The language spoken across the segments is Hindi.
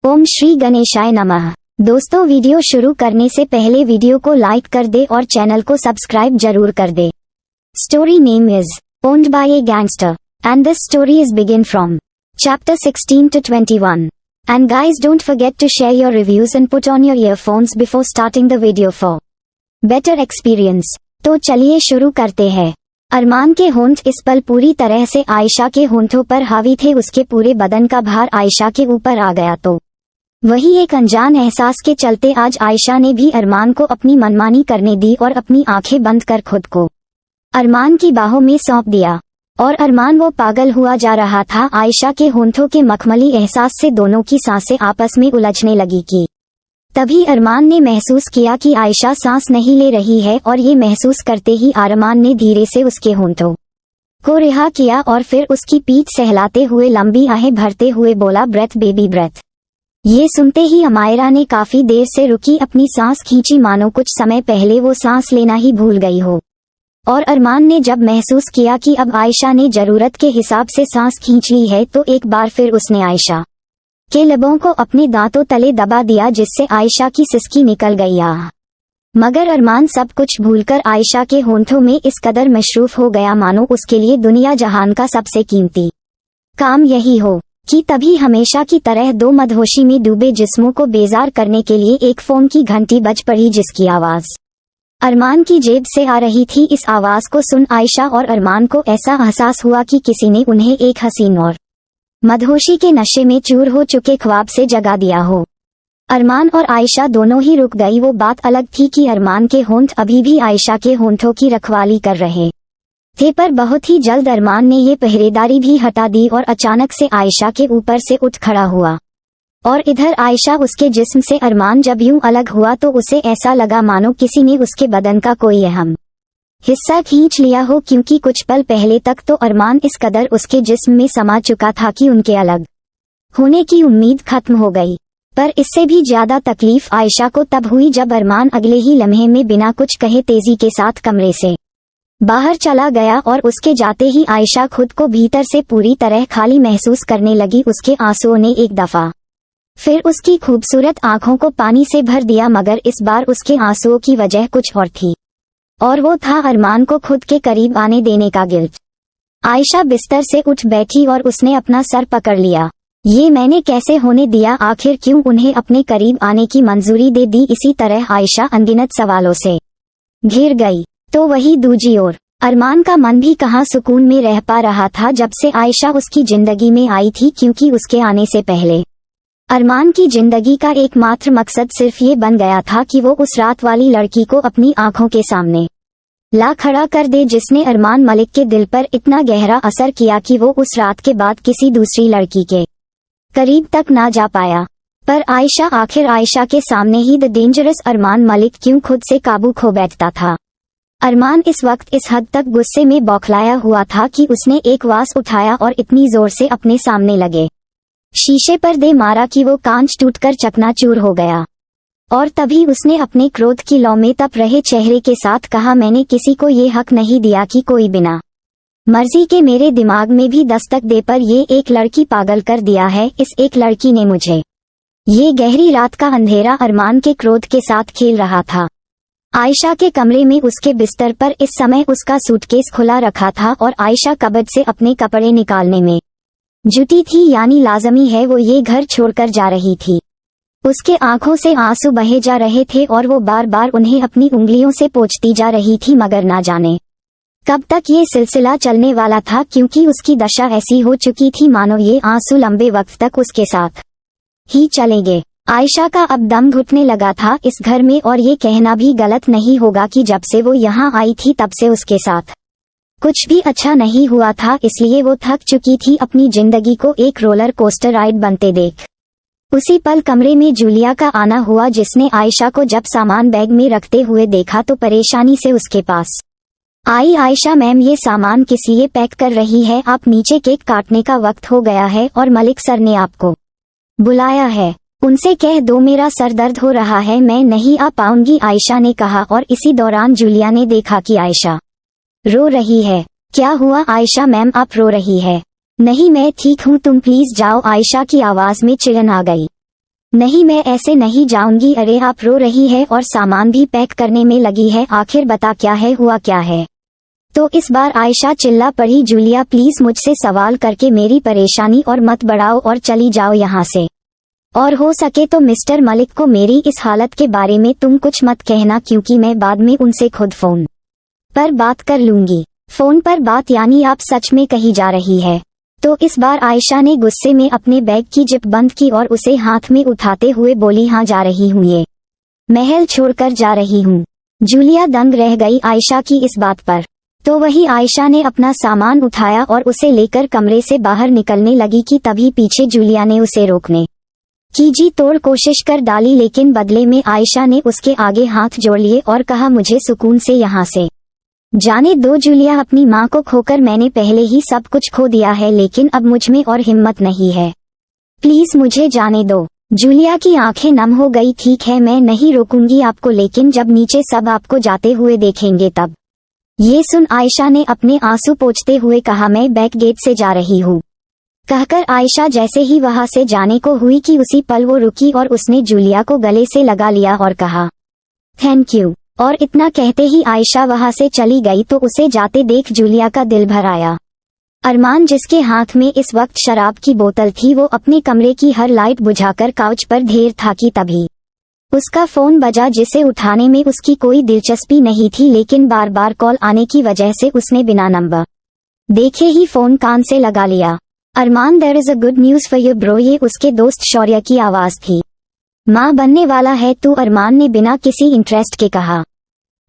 ओम श्री गणेशाय नमः। दोस्तों, वीडियो शुरू करने से पहले वीडियो को लाइक कर दे और चैनल को सब्सक्राइब जरूर कर दे। Story name is owned by a gangster and this story is begin from chapter 16 to 21. And guys, don't forget to share your reviews and put on your earphones before starting the video for better experience. तो चलिए शुरू करते हैं। अरमान के होंठ इस पल पूरी तरह से आयशा के होंठों पर हावी थे। उसके पूरे बदन का भार आयशा के ऊपर आ गया तो वही एक अनजान एहसास के चलते आज आयशा ने भी अरमान को अपनी मनमानी करने दी और अपनी आंखें बंद कर खुद को अरमान की बाहों में सौंप दिया। और अरमान वो पागल हुआ जा रहा था आयशा के होंठों के मखमली एहसास से। दोनों की सांसें आपस में उलझने लगी कि तभी अरमान ने महसूस किया कि आयशा सांस नहीं ले रही है और ये महसूस करते ही अरमान ने धीरे से उसके होंठों को रिहा किया और फिर उसकी पीठ सहलाते हुए लंबी आहें भरते हुए बोला, ब्रेथ बेबी ब्रेथ। ये सुनते ही अमायरा ने काफी देर से रुकी अपनी सांस खींची, मानो कुछ समय पहले वो सांस लेना ही भूल गई हो। और अरमान ने जब महसूस किया कि अब आयशा ने जरूरत के हिसाब से सांस खींच ली है तो एक बार फिर उसने आयशा के लबों को अपने दांतों तले दबा दिया, जिससे आयशा की सिसकी निकल गई। मगर अरमान सब कुछ भूलकर आयशा के होंठों में इस कदर मशरूफ हो गया मानो उसके लिए दुनिया जहान का सबसे कीमती काम यही हो कि तभी हमेशा की तरह दो मदहोशी में डूबे जिस्मों को बेजार करने के लिए एक फोन की घंटी बज पड़ी, जिसकी आवाज अरमान की जेब से आ रही थी। इस आवाज को सुन आयशा और अरमान को ऐसा एहसास हुआ कि किसी ने उन्हें एक हसीन और मदहोशी के नशे में चूर हो चुके ख्वाब से जगा दिया हो। अरमान और आयशा दोनों ही रुक गई। वो बात अलग थी कि अरमान के होंठ अभी भी आयशा के होंठों की रखवाली कर रहे थे, पर बहुत ही जल्द अरमान ने ये पहरेदारी भी हटा दी और अचानक से आयशा के ऊपर से उठ खड़ा हुआ। और इधर आयशा उसके जिस्म से। अरमान जब यूं अलग हुआ तो उसे ऐसा लगा मानो किसी ने उसके बदन का कोई अहम हिस्सा खींच लिया हो, क्योंकि कुछ पल पहले तक तो अरमान इस कदर उसके जिस्म में समा चुका था कि उनके अलग होने की उम्मीद खत्म हो गई। पर इससे भी ज्यादा तकलीफ आयशा को तब हुई जब अरमान अगले ही लम्हे में बिना कुछ कहे तेजी के साथ कमरे से बाहर चला गया और उसके जाते ही आयशा खुद को भीतर से पूरी तरह खाली महसूस करने लगी। उसके आंसुओं ने एक दफा फिर उसकी खूबसूरत आंखों को पानी से भर दिया, मगर इस बार उसके आंसुओं की वजह कुछ और थी, और वो था अरमान को खुद के करीब आने देने का गिल्ट। आयशा बिस्तर से उठ बैठी और उसने अपना सर पकड़ लिया। ये मैंने कैसे होने दिया? आखिर क्यों उन्हें अपने करीब आने की मंजूरी दे दी? इसी तरह आयशा अनगिनत सवालों से घिर गई। तो वही दूजी ओर अरमान का मन भी कहाँ सुकून में रह पा रहा था जब से आयशा उसकी जिंदगी में आई थी, क्योंकि उसके आने से पहले अरमान की जिंदगी का एकमात्र मकसद सिर्फ ये बन गया था कि वो उस रात वाली लड़की को अपनी आंखों के सामने ला खड़ा कर दे, जिसने अरमान मलिक के दिल पर इतना गहरा असर किया कि वो उस रात के बाद किसी दूसरी लड़की के करीब तक ना जा पाया। पर आखिर आयशा के सामने ही द डेंजरस अरमान मलिक क्यों खुद से काबू खो बैठता था। अरमान इस वक्त इस हद तक गुस्से में बौखलाया हुआ था कि उसने एक वास उठाया और इतनी जोर से अपने सामने लगे शीशे पर दे मारा कि वो कांच टूटकर चकनाचूर हो गया। और तभी उसने अपने क्रोध की लौ में तप रहे चेहरे के साथ कहा, मैंने किसी को ये हक नहीं दिया कि कोई बिना मर्जी के मेरे दिमाग में भी दस्तक दे, पर ये एक लड़की पागल कर दिया है। इस एक लड़की ने मुझे। ये गहरी रात का अंधेरा अरमान के क्रोध के साथ खेल रहा था। आयशा के कमरे में उसके बिस्तर पर इस समय उसका सूटकेस खुला रखा था और आयशा कबर्ड से अपने कपड़े निकालने में जुटी थी, यानी लाजमी है वो ये घर छोड़कर जा रही थी। उसके आंखों से आंसू बहे जा रहे थे और वो बार बार उन्हें अपनी उंगलियों से पोंछती जा रही थी, मगर ना जाने कब तक ये सिलसिला चलने वाला था, क्योंकि उसकी दशा ऐसी हो चुकी थी मानो ये आंसू लंबे वक्त तक उसके साथ ही चलेंगे। आयशा का अब दम घुटने लगा था इस घर में, और ये कहना भी गलत नहीं होगा कि जब से वो यहाँ आई थी तब से उसके साथ कुछ भी अच्छा नहीं हुआ था। इसलिए वो थक चुकी थी अपनी जिंदगी को एक रोलर कोस्टर राइड बनते देख। उसी पल कमरे में जूलिया का आना हुआ, जिसने आयशा को जब सामान बैग में रखते हुए देखा तो परेशानी से उसके पास आई। आयशा मैम, ये सामान किस लिए पैक कर रही है? आप नीचे केक काटने का वक्त हो गया है और मलिक सर ने आपको बुलाया है। उनसे कह दो मेरा सर दर्द हो रहा है, मैं नहीं आ पाऊंगी, आयशा ने कहा। और इसी दौरान जूलिया ने देखा कि आयशा रो रही है। क्या हुआ आयशा मैम, आप रो रही है? नहीं, मैं ठीक हूँ, तुम प्लीज जाओ, आयशा की आवाज में चिढ़न आ गई। नहीं मैं ऐसे नहीं जाऊंगी। अरे आप रो रही है और सामान भी पैक करने में लगी है, आखिर बता क्या है, हुआ क्या है। तो इस बार आयशा चिल्ला पड़ी, जूलिया प्लीज मुझसे सवाल करके मेरी परेशानी और मत बढ़ाओ और चली जाओ यहाँ से। और हो सके तो मिस्टर मलिक को मेरी इस हालत के बारे में तुम कुछ मत कहना, क्योंकि मैं बाद में उनसे खुद फोन पर बात कर लूंगी। फोन पर बात यानी आप सच में कही जा रही है। तो इस बार आयशा ने गुस्से में अपने बैग की जिप बंद की और उसे हाथ में उठाते हुए बोली, हाँ जा रही हूँ, ये महल छोड़कर जा रही हूँ। जूलिया दंग रह गई आयशा की इस बात पर। तो वही आयशा ने अपना सामान उठाया और उसे लेकर कमरे से बाहर निकलने लगी कि तभी पीछे जूलिया ने उसे रोकने की जी तोड़ कोशिश कर डाली, लेकिन बदले में आयशा ने उसके आगे हाथ जोड़ लिए और कहा, मुझे सुकून से यहाँ से जाने दो जूलिया, अपनी माँ को खोकर मैंने पहले ही सब कुछ खो दिया है, लेकिन अब मुझ में और हिम्मत नहीं है, प्लीज मुझे जाने दो। जूलिया की आंखें नम हो गई। ठीक है मैं नहीं रोकूंगी आपको, लेकिन जब नीचे सब आपको जाते हुए देखेंगे तब। ये सुन आयशा ने अपने आंसू पोंछते हुए कहा, मैं बैक गेट से जा रही हूँ। कहकर आयशा जैसे ही वहां से जाने को हुई कि उसी पल वो रुकी और उसने जूलिया को गले से लगा लिया और कहा, थैंक यू। और इतना कहते ही आयशा वहां से चली गई तो उसे जाते देख जूलिया का दिल भर आया। अरमान जिसके हाथ में इस वक्त शराब की बोतल थी, वो अपने कमरे की हर लाइट बुझाकर काउच पर ढेर था कि तभी उसका फोन बजा, जिसे उठाने में उसकी कोई दिलचस्पी नहीं थी, लेकिन बार बार कॉल आने की वजह से उसने बिना नंबर देखे ही फोन कान से लगा लिया। Arman, there is a good news for you bro, ये उसके दोस्त शौर्य की आवाज थी। माँ बनने वाला है तू, अरमान ने बिना किसी इंटरेस्ट के कहा।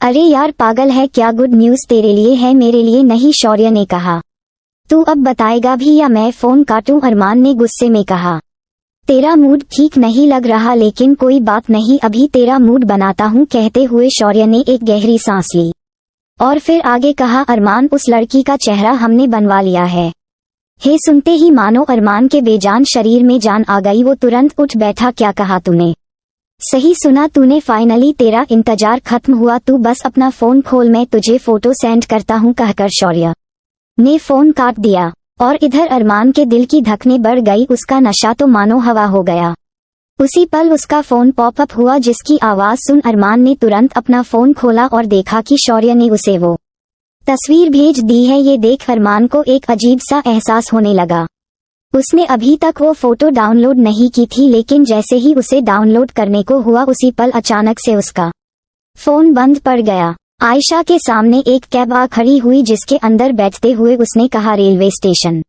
अरे यार पागल है क्या, गुड न्यूज तेरे लिए है मेरे लिए नहीं, शौर्य ने कहा। तू अब बताएगा भी या मैं फोन काटूं, अरमान ने गुस्से में कहा। तेरा मूड ठीक नहीं लग रहा, लेकिन कोई बात नहीं, अभी तेरा मूड बनाता हूँ, कहते हुए शौर्य ने एक गहरी सांस ली और फिर आगे कहा, अरमान उस लड़की का चेहरा हमने बनवा लिया है। हे सुनते ही मानो अरमान के बेजान शरीर में जान आ गई, वो तुरंत उठ बैठा। क्या कहा तूने? सही सुना तूने, फाइनली तेरा इंतजार खत्म हुआ, तू बस अपना फोन खोल, मैं तुझे फोटो सेंड करता हूँ, कहकर शौर्य ने फोन काट दिया। और इधर अरमान के दिल की धड़कनें बढ़ गई, उसका नशा तो मानो हवा हो गया। उसी पल उसका फोन पॉपअप हुआ, जिसकी आवाज सुन अरमान ने तुरंत अपना फोन खोला और देखा कि शौर्य ने उसे वो तस्वीर भेज दी है। ये देख अरमान को एक अजीब सा एहसास होने लगा। उसने अभी तक वो फोटो डाउनलोड नहीं की थी, लेकिन जैसे ही उसे डाउनलोड करने को हुआ, उसी पल अचानक से उसका फोन बंद पड़ गया। आयशा के सामने एक कैब आ खड़ी हुई, जिसके अंदर बैठते हुए उसने कहा, रेलवे स्टेशन।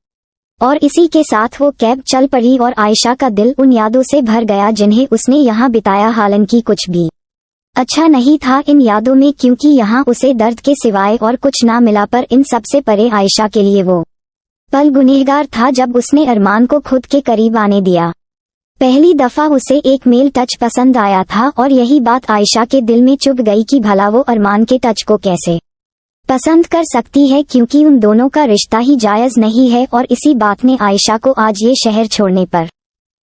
और इसी के साथ वो कैब चल पड़ी और आयशा का दिल उन यादों से भर गया जिन्हें उसने यहाँ बिताया। हालांकि कुछ भी अच्छा नहीं था इन यादों में, क्योंकि यहाँ उसे दर्द के सिवाय और कुछ ना मिला, पर इन सबसे परे आयशा के लिए वो पल गुनहगार था जब उसने अरमान को खुद के करीब आने दिया। पहली दफा उसे एक मेल टच पसंद आया था और यही बात आयशा के दिल में चुभ गई कि भला वो अरमान के टच को कैसे पसंद कर सकती है, क्योंकि उन दोनों का रिश्ता ही जायज नहीं है। और इसी बात ने आयशा को आज ये शहर छोड़ने पर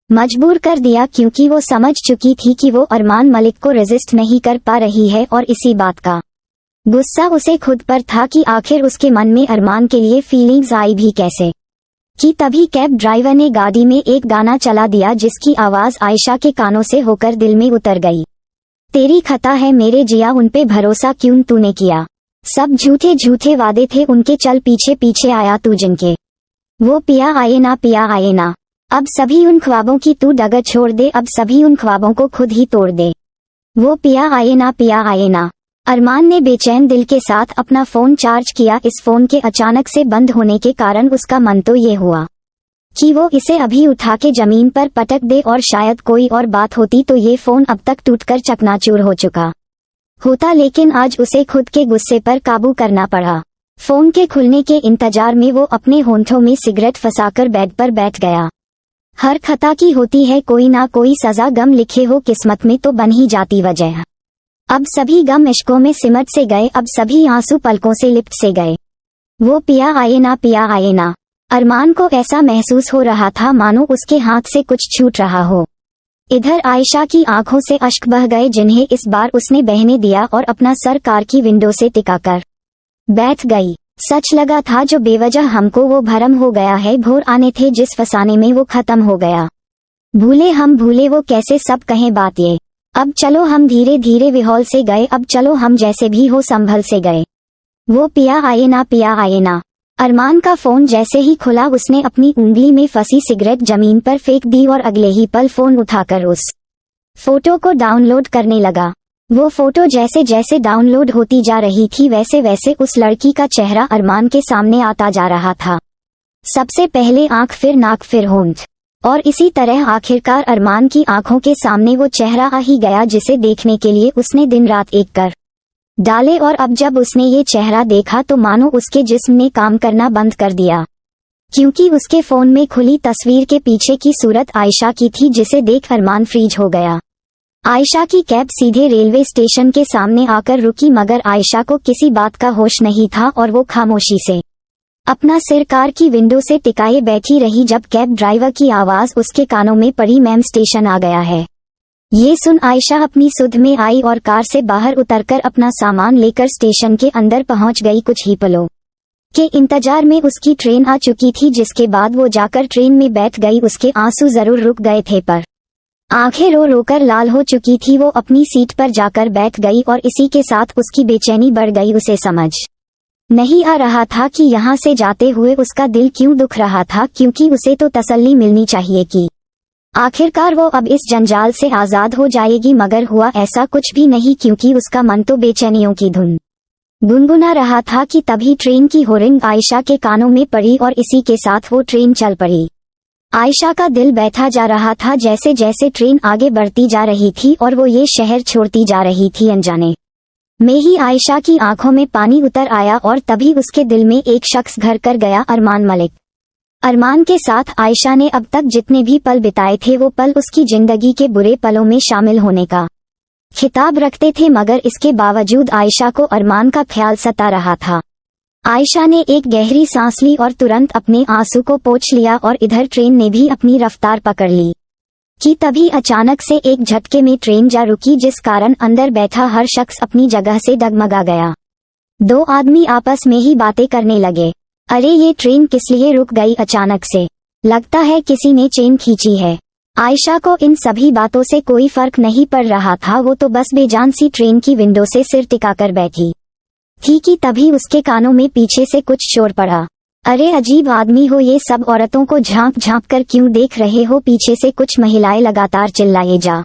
मजबूर कर दिया, क्योंकि वो समझ चुकी थी कि वो अरमान मलिक को रेजिस्ट नहीं कर पा रही है। और इसी बात का गुस्सा उसे खुद पर था कि आखिर उसके मन में अरमान के लिए फीलिंग्स आई भी कैसे। कि तभी कैब ड्राइवर ने गाड़ी में एक गाना चला दिया, जिसकी आवाज आयशा के कानों से होकर दिल में उतर गई। तेरी खता है मेरे जिया, उन पे भरोसा क्यों तूने किया, सब झूठे झूठे वादे थे उनके, चल पीछे पीछे आया तू जिनके, वो पिया आए ना। अब सभी उन ख्वाबों की तू डगर छोड़ दे, अब सभी उन ख्वाबों को खुद ही तोड़ दे, वो पिया आए ना। अरमान ने बेचैन दिल के साथ अपना फोन चार्ज किया। इस फोन के अचानक से बंद होने के कारण उसका मन तो ये हुआ कि वो इसे अभी उठा के जमीन पर पटक दे, और शायद कोई और बात होती तो ये फोन अब तक टूटकर चकनाचूर हो चुका होता, लेकिन आज उसे खुद के गुस्से पर काबू करना पड़ा। फोन के खुलने के इंतजार में वो अपने होंठों में सिगरेट फंसाकर बेड पर बैठ गया। हर खता की होती है कोई ना कोई सजा, गम लिखे हो किस्मत में तो बन ही जाती वजह। अब सभी गम इश्कों में सिमट से गए, अब सभी आंसू पलकों से लिपट से गए, वो पिया आए ना। अरमान को ऐसा महसूस हो रहा था मानो उसके हाथ से कुछ छूट रहा हो। इधर आयशा की आंखों से अश्क बह गए, जिन्हें इस बार उसने बहने दिया और अपना सर कार की विंडो से टिकाकर बैठ गई। सच लगा था जो बेवजह हमको वो भरम हो गया है, भोर आने थे जिस फसाने में वो खत्म हो गया। भूले हम भूले वो कैसे सब कहें बात ये। अब चलो हम धीरे धीरे विहौल से गए, अब चलो हम जैसे भी हो संभल से गए। वो पिया आए ना पिया आए ना। अरमान का फोन जैसे ही खुला उसने अपनी उंगली में फंसी सिगरेट जमीन पर फेंक दी और अगले ही पल फोन उठाकर उस फोटो को डाउनलोड करने लगा। वो फोटो जैसे जैसे डाउनलोड होती जा रही थी वैसे वैसे उस लड़की का चेहरा अरमान के सामने आता जा रहा था। सबसे पहले आंख, फिर नाक, फिर होंठ, और इसी तरह आखिरकार अरमान की आंखों के सामने वो चेहरा आ ही गया जिसे देखने के लिए उसने दिन रात एक कर डाले। और अब जब उसने ये चेहरा देखा तो मानो उसके जिस्म ने काम करना बंद कर दिया, क्योंकि उसके फोन में खुली तस्वीर के पीछे की सूरत आयशा की थी, जिसे देख अरमान फ्रीज हो गया। आयशा की कैब सीधे रेलवे स्टेशन के सामने आकर रुकी, मगर आयशा को किसी बात का होश नहीं था और वो खामोशी से अपना सिर कार की विंडो से टिकाए बैठी रही जब कैब ड्राइवर की आवाज उसके कानों में पड़ी, मैम स्टेशन आ गया है। ये सुन आयशा अपनी सुध में आई और कार से बाहर उतरकर अपना सामान लेकर स्टेशन के अंदर पहुंच गई। कुछ ही पलों के इंतजार में उसकी ट्रेन आ चुकी थी, जिसके बाद वो जाकर ट्रेन में बैठ गई। उसके आंसू जरूर रुक गए थे पर आंखें रो रोकर लाल हो चुकी थी। वो अपनी सीट पर जाकर बैठ गई और इसी के साथ उसकी बेचैनी बढ़ गई। उसे समझ नहीं आ रहा था कि यहाँ से जाते हुए उसका दिल क्यों दुख रहा था, क्योंकि उसे तो तसल्ली मिलनी चाहिए कि आखिरकार वो अब इस जंजाल से आजाद हो जाएगी, मगर हुआ ऐसा कुछ भी नहीं, क्योंकि उसका मन तो बेचैनियों की धुन गुनगुना रहा था कि तभी ट्रेन की होर्डिंग आयशा के कानों में पड़ी और इसी के साथ वो ट्रेन चल पड़ी। आयशा का दिल बैठा जा रहा था जैसे जैसे ट्रेन आगे बढ़ती जा रही थी और वो ये शहर छोड़ती जा रही थी। अनजाने में ही आयशा की आंखों में पानी उतर आया और तभी उसके दिल में एक शख्स घर कर गया, अरमान मलिक। अरमान के साथ आयशा ने अब तक जितने भी पल बिताए थे वो पल उसकी जिंदगी के बुरे पलों में शामिल होने का खिताब रखते थे, मगर इसके बावजूद आयशा को अरमान का ख्याल सता रहा था। आयशा ने एक गहरी सांस ली और तुरंत अपने आंसू को पोंछ लिया और इधर ट्रेन ने भी अपनी रफ्तार पकड़ ली कि तभी अचानक से एक झटके में ट्रेन जा रुकी, जिस कारण अंदर बैठा हर शख्स अपनी जगह से डगमगा गया। दो आदमी आपस में ही बातें करने लगे। अरे ये ट्रेन किस लिए रुक गई अचानक से? लगता है किसी ने चेन खींची है। आयशा को इन सभी बातों से कोई फर्क नहीं पड़ रहा था, वो तो बस बेजान सी ट्रेन की विंडो से सिर टिकाकर बैठी थी कि तभी उसके कानों में पीछे से कुछ शोर पड़ा। अरे अजीब आदमी हो, ये सब औरतों को झांक झांक कर क्यों देख रहे हो? पीछे से कुछ महिलाएं लगातार चिल्लाए जा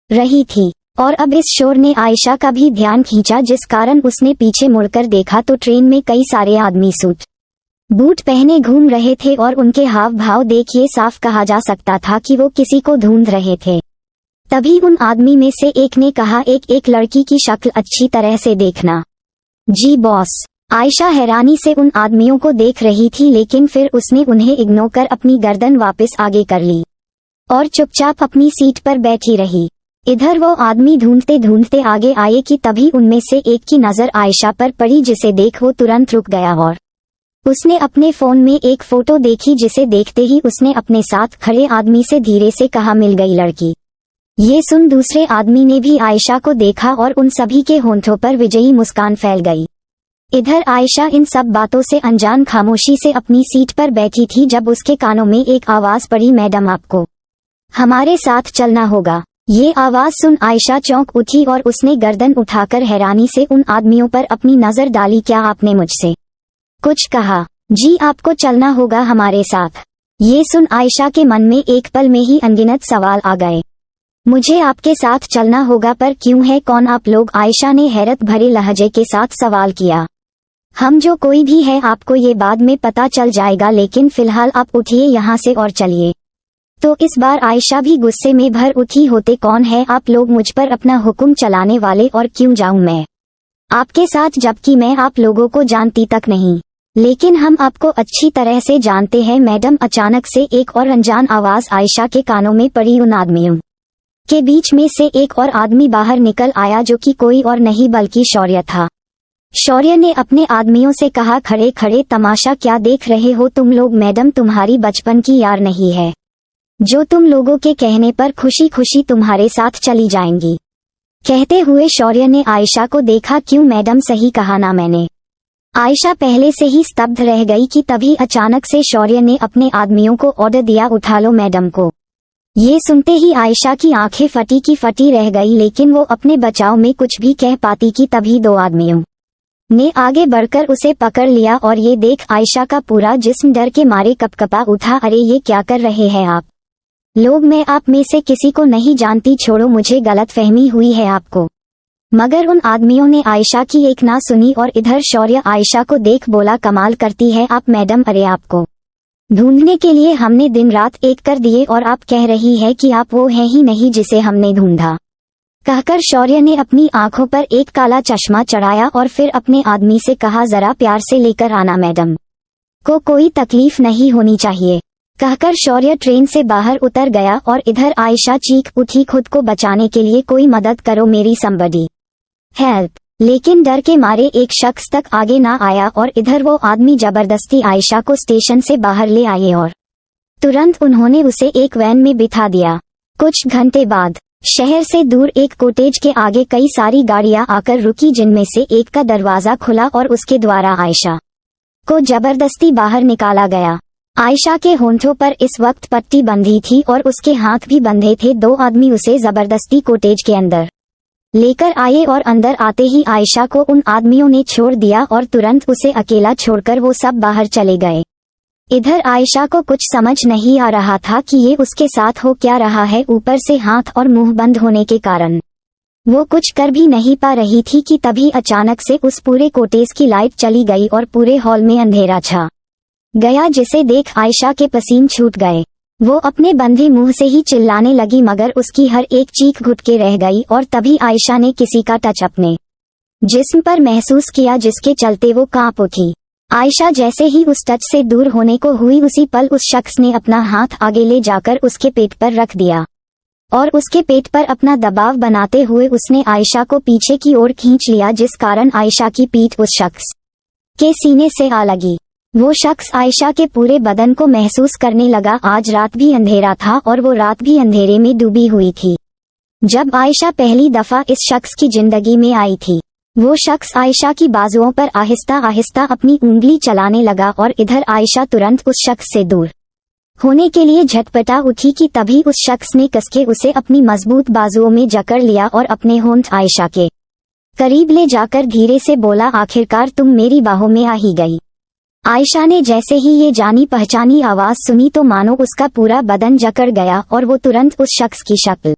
रही थी और अब इस शोर ने आयशा का भी ध्यान खींचा, जिस कारण उसने पीछे मुड़कर देखा तो ट्रेन में कई सारे आदमी सूट बूट पहने घूम रहे थे और उनके हाव भाव देख ये साफ कहा जा सकता था कि वो किसी को ढूंढ रहे थे। तभी उन आदमी में से एक ने कहा, एक लड़की की शक्ल अच्छी तरह से देखना। जी बॉस। आयशा हैरानी से उन आदमियों को देख रही थी, लेकिन फिर उसने उन्हें इग्नोर कर अपनी गर्दन वापस आगे कर ली और चुपचाप अपनी सीट पर बैठी रही। इधर वो आदमी ढूंढते ढूंढते आगे आए कि तभी उनमें से एक की नजर आयशा पर पड़ी, जिसे देख वो तुरंत रुक गया और उसने अपने फोन में एक फोटो देखी, जिसे देखते ही उसने अपने साथ खड़े आदमी से धीरे से कहा, मिल गई लड़की। ये सुन दूसरे आदमी ने भी आयशा को देखा और उन सभी के होंठों पर विजयी मुस्कान फैल गई। इधर आयशा इन सब बातों से अनजान खामोशी से अपनी सीट पर बैठी थी जब उसके कानों में एक आवाज पड़ी, मैडम आपको हमारे साथ चलना होगा। ये आवाज सुन आयशा चौंक उठी और उसने गर्दन उठाकर हैरानी से उन आदमियों पर अपनी नजर डाली। क्या आपने मुझसे कुछ कहा? जी आपको चलना होगा हमारे साथ। ये सुन आयशा के मन में एक पल में ही अनगिनत सवाल आ गए। मुझे आपके साथ चलना होगा, पर क्यों है? कौन आप लोग? आयशा ने हैरत भरे लहजे के साथ सवाल किया। हम जो कोई भी है आपको ये बाद में पता चल जाएगा, लेकिन फिलहाल आप उठिए यहाँ से और चलिए। तो इस बार आयशा भी गुस्से में भर उठी। होते कौन है आप लोग मुझ पर अपना हुक्म चलाने वाले? और क्यों जाऊं मैं आपके साथ, जबकि मैं आप लोगों को जानती तक नहीं? लेकिन हम आपको अच्छी तरह से जानते हैं मैडम। अचानक से एक और अनजान आवाज आयशा के कानों में पड़ी। उन आदमियों के बीच में से एक और आदमी बाहर निकल आया, जो कि कोई और नहीं बल्कि शौर्य था। शौर्य ने अपने आदमियों से कहा, खड़े खड़े तमाशा क्या देख रहे हो तुम लोग? मैडम तुम्हारी बचपन की यार नहीं है जो तुम लोगों के कहने पर खुशी खुशी तुम्हारे साथ चली जाएंगी। कहते हुए शौर्य ने आयशा को देखा। क्यों मैडम, सही कहा ना मैंने? आयशा पहले से ही स्तब्ध रह गई कि तभी अचानक से शौर्य ने अपने आदमियों को ऑर्डर दिया, उठा लो मैडम को ये सुनते ही आयशा की आंखें फटी की फटी रह गई, लेकिन वो अपने बचाव में कुछ भी कह पाती कि तभी दो आदमियों ने आगे बढ़कर उसे पकड़ लिया और ये देख आयशा का पूरा जिस्म डर के मारे कपकपा उठा। अरे ये क्या कर रहे हैं आप लोग? मैं आप में से किसी को नहीं जानती, छोड़ो, मुझे गलतफहमी हुई है आपको। मगर उन आदमियों ने आयशा की एक ना सुनी और इधर शौर्य आयशा को देख बोला, कमाल करती है आप मैडम, अरे आपको ढूंढने के लिए हमने दिन रात एक कर दिए और आप कह रही है कि आप वो हैं ही नहीं जिसे हमने ढूंढा। कहकर शौर्य ने अपनी आंखों पर एक काला चश्मा चढ़ाया और फिर अपने आदमी से कहा, जरा प्यार से लेकर आना, मैडम को कोई तकलीफ नहीं होनी चाहिए। कहकर शौर्य ट्रेन से बाहर उतर गया और इधर आयशा चीख उठी, खुद को बचाने के लिए कोई मदद करो मेरी, समबडी हेल्प। लेकिन डर के मारे एक शख्स तक आगे ना आया और इधर वो आदमी जबरदस्ती आयशा को स्टेशन से बाहर ले आए और तुरंत उन्होंने उसे एक वैन में बिठा दिया। कुछ घंटे बाद शहर से दूर एक कॉटेज के आगे कई सारी गाड़ियां आकर रुकी, जिनमें से एक का दरवाजा खुला और उसके द्वारा आयशा को जबरदस्ती बाहर निकाला गया। आयशा के होंठों पर इस वक्त पट्टी बंधी थी और उसके हाथ भी बंधे थे। दो आदमी उसे जबरदस्ती कॉटेज के अंदर लेकर आए और अंदर आते ही आयशा को उन आदमियों ने छोड़ दिया और तुरंत उसे अकेला छोड़कर वो सब बाहर चले गए। इधर आयशा को कुछ समझ नहीं आ रहा था कि ये उसके साथ हो क्या रहा है। ऊपर से हाथ और मुंह बंद होने के कारण वो कुछ कर भी नहीं पा रही थी कि तभी अचानक से उस पूरे कॉटेज की लाइट चली गई और पूरे हॉल में अंधेरा छा गया, जिसे देख आयशा के पसीने छूट गए। वो अपने बंधे मुंह से ही चिल्लाने लगी, मगर उसकी हर एक चीख घुट के रह गई और तभी आयशा ने किसी का टच अपने जिस्म पर महसूस किया, जिसके चलते वो कांप उठी। आयशा जैसे ही उस टच से दूर होने को हुई, उसी पल उस शख्स ने अपना हाथ आगे ले जाकर उसके पेट पर रख दिया और उसके पेट पर अपना दबाव बनाते हुए उसने आयशा को पीछे की ओर खींच लिया, जिस कारण आयशा की पीठ उस शख्स के सीने से आ लगी। वो शख्स आयशा के पूरे बदन को महसूस करने लगा। आज रात भी अंधेरा था और वो रात भी अंधेरे में डूबी हुई थी जब आयशा पहली दफा इस शख्स की जिंदगी में आई थी। वो शख्स आयशा की बाजुओं पर आहिस्ता आहिस्ता अपनी उंगली चलाने लगा और इधर आयशा तुरंत उस शख्स से दूर होने के लिए झटपटा उठी कि तभी उस शख्स ने कसके उसे अपनी मजबूत बाजुओं में जकड़ लिया और अपने होंठ आयशा के करीब ले जाकर धीरे से बोला, आखिरकार तुम मेरी बाहों में आ ही गई। आयशा ने जैसे ही ये जानी पहचानी आवाज सुनी तो मानो उसका पूरा बदन जकड़ गया और वो तुरंत उस शख्स की शक्ल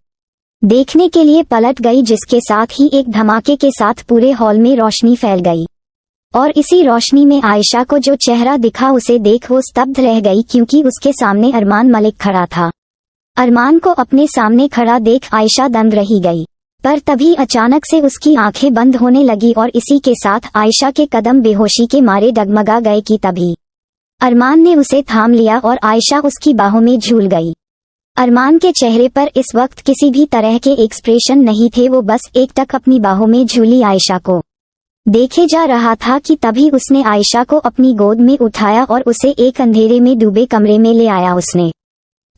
देखने के लिए पलट गई, जिसके साथ ही एक धमाके के साथ पूरे हॉल में रोशनी फैल गई और इसी रोशनी में आयशा को जो चेहरा दिखा उसे देख वो स्तब्ध रह गई, क्योंकि उसके सामने अरमान मलिक खड़ा था। अरमान को अपने सामने खड़ा देख आयशा दंग रही गई, पर तभी अचानक से उसकी आंखें बंद होने लगी और इसी के साथ आयशा के कदम बेहोशी के मारे डगमगा गए कि तभी अरमान ने उसे थाम लिया और आयशा उसकी बाहों में झूल गई। अरमान के चेहरे पर इस वक्त किसी भी तरह के एक्सप्रेशन नहीं थे, वो बस एकटक अपनी बाहों में झूली आयशा को देखे जा रहा था कि तभी उसने आयशा को अपनी गोद में उठाया और उसे एक अंधेरे में डूबे कमरे में ले आया। उसने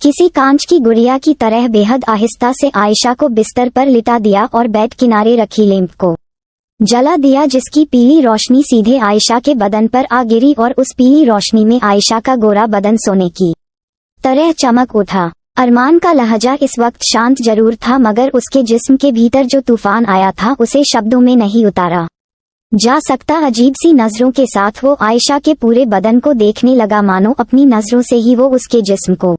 किसी कांच की गुड़िया की तरह बेहद आहिस्ता से आयशा को बिस्तर पर लिटा दिया और बेड किनारे रखी लैंप को जला दिया, जिसकी पीली रोशनी सीधे आयशा के बदन पर आ गिरी और उस पीली रोशनी में आयशा का गोरा बदन सोने की तरह चमक उठा। अरमान का लहजा इस वक्त शांत जरूर था, मगर उसके जिस्म के भीतर जो तूफान आया था उसे शब्दों में नहीं उतारा जा सकता। अजीब सी नजरों के साथ वो आयशा के पूरे बदन को देखने लगा, मानो अपनी नजरों से ही वो उसके जिस्म को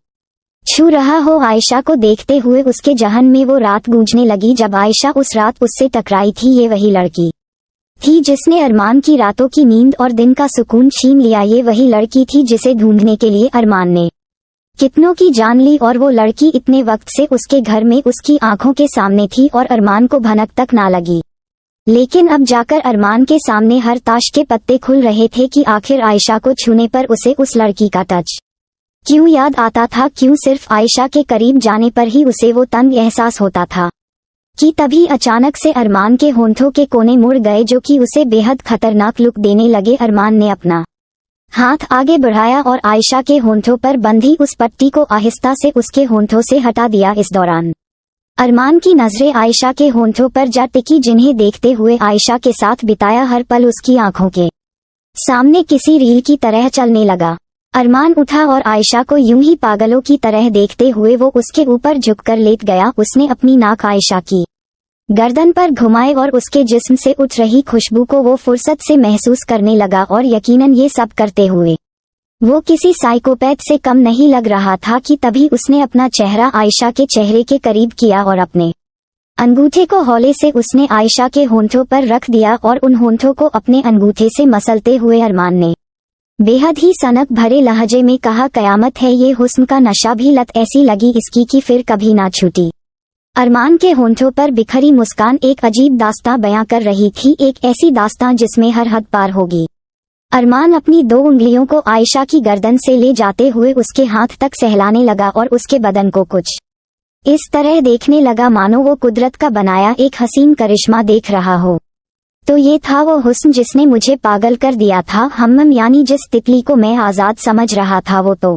छू रहा हो। आयशा को देखते हुए उसके जहन में वो रात गूंजने लगी जब आयशा उस रात उससे टकराई थी। ये वही लड़की थी जिसने अरमान की रातों की नींद और दिन का सुकून छीन लिया। ये वही लड़की थी जिसे ढूंढने के लिए अरमान ने कितनों की जान ली और वो लड़की इतने वक्त से उसके घर में उसकी आंखों के सामने थी और अरमान को भनक तक ना लगी। लेकिन अब जाकर अरमान के सामने हर ताश के पत्ते खुल रहे थे कि आखिर आयशा को छूने पर उसे उस लड़की का टच क्यों याद आता था, क्यों सिर्फ आयशा के करीब जाने पर ही उसे वो तंग एहसास होता था। कि तभी अचानक से अरमान के होंठों के कोने मुड़ गए जो कि उसे बेहद खतरनाक लुक देने लगे। अरमान ने अपना हाथ आगे बढ़ाया और आयशा के होंठों पर बंधी उस पट्टी को आहिस्ता से उसके होंठों से हटा दिया। इस दौरान अरमान की नजरें आयशा के होंठों पर जा टिकी, जिन्हें देखते हुए आयशा के साथ बिताया हर पल उसकी आंखों के सामने किसी रील की तरह चलने लगा। अरमान उठा और आयशा को यूं ही पागलों की तरह देखते हुए वो उसके ऊपर झुककर लेट गया। उसने अपनी नाक आयशा की गर्दन पर घुमाए और उसके जिस्म से उठ रही खुशबू को वो फुर्सत से महसूस करने लगा। और यकीनन ये सब करते हुए वो किसी साइकोपैथ से कम नहीं लग रहा था कि तभी उसने अपना चेहरा आयशा के चेहरे के करीब किया और अपने अंगूठे को हौले से उसने आयशा के होंठों पर रख दिया और उन होंठों को अपने अंगूठे से मसलते हुए अरमान ने बेहद ही सनक भरे लहजे में कहा, कयामत है ये हुस्न का नशा भी लत ऐसी लगी इसकी कि फिर कभी ना छूटी। अरमान के होंठों पर बिखरी मुस्कान एक अजीब दास्तां बयां कर रही थी, एक ऐसी दास्तां जिसमें हर हद पार होगी। अरमान अपनी 2 उंगलियों को आयशा की गर्दन से ले जाते हुए उसके हाथ तक सहलाने लगा और उसके बदन को कुछ इस तरह देखने लगा मानो वो कुदरत का बनाया एक हसीन करिश्मा देख रहा हो। तो ये था वो हुस्न जिसने मुझे पागल कर दिया था। हम्मम यानी जिस तितली को मैं आजाद समझ रहा था वो तो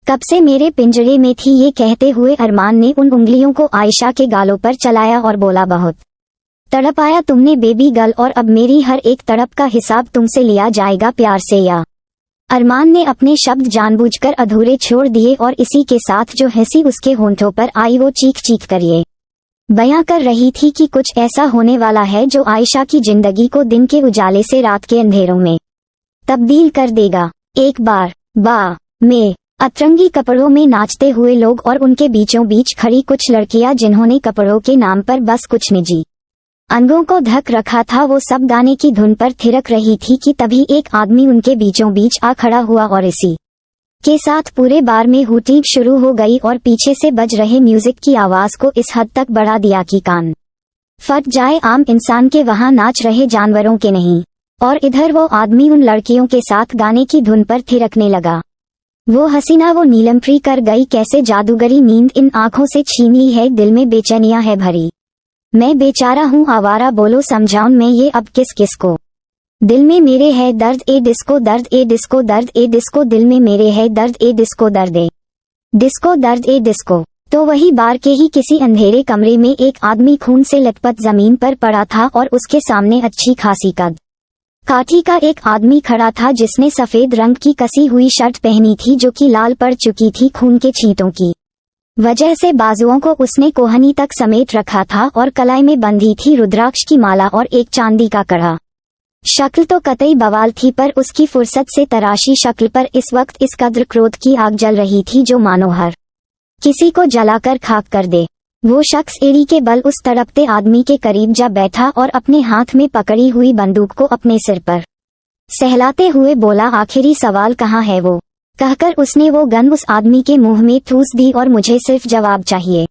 कब से मेरे पिंजरे में थी। ये कहते हुए अरमान ने उन उंगलियों को आयशा के गालों पर चलाया और बोला, बहुत तड़प आया तुमने बेबी गर्ल, और अब मेरी हर एक तड़प का हिसाब तुमसे लिया जाएगा प्यार से या। अरमान ने अपने शब्द जानबूझकर अधूरे छोड़ दिए और इसी के साथ जो हंसी उसके होंठों पर आई वो चीख चीख कर ये बयां कर रही थी कि कुछ ऐसा होने वाला है जो आयशा की जिंदगी को दिन के उजाले से रात के अंधेरों में तब्दील कर देगा। एक बार में अतरंगी कपड़ों में नाचते हुए लोग और उनके बीचों बीच खड़ी कुछ लड़कियां जिन्होंने कपड़ों के नाम पर बस कुछ निजी अंगों को ढक रखा था, वो सब गाने की धुन पर थिरक रही थी कि तभी एक आदमी उनके बीचों बीच आ खड़ा हुआ और इसी के साथ पूरे बार में हूटिंग शुरू हो गई और पीछे से बज रहे म्यूजिक की आवाज को इस हद तक बढ़ा दिया कि कान फट जाए आम इंसान के, वहां नाच रहे जानवरों के नहीं। और इधर वो आदमी उन लड़कियों के साथ गाने की धुन पर थिरकने लगा। वो हसीना वो नीलमप्री कर गई, कैसे जादूगरी नींद इन आंखों से छीन ली है, दिल में बेचैनियां है भरी, मैं बेचारा हूँ आवारा, बोलो समझाऊं मैं ये अब किस किस को, दिल में मेरे है दर्द ए डिस्को दर्द ए डिस्को दर्द ए डिस्को, दिल में मेरे है दर्द ए डिस्को दर्द ए डिस्को दर्द ए डिस्को। तो वही बार के ही किसी अंधेरे कमरे में एक आदमी खून से लथपथ जमीन पर पड़ा था और उसके सामने अच्छी खासी कद काठी का एक आदमी खड़ा था जिसने सफेद रंग की कसी हुई शर्ट पहनी थी जो कि लाल पड़ चुकी थी खून के छींटों की वजह से। बाजुओं को उसने कोहनी तक समेट रखा था और कलाई में बंधी थी रुद्राक्ष की माला और एक चांदी का कड़ा। शक्ल तो कतई बवाल थी, पर उसकी फुर्सत से तराशी शक्ल पर इस वक्त इस कद्र क्रोध की आग जल रही थी जो मानो हर किसी को जलाकर खाक कर दे। वो शख्स एड़ी के बल उस तड़पते आदमी के करीब जा बैठा और अपने हाथ में पकड़ी हुई बंदूक को अपने सिर पर सहलाते हुए बोला, आखिरी सवाल कहाँ है वो, कहकर उसने वो गन उस आदमी के मुंह में ठूस दी और मुझे सिर्फ जवाब चाहिए।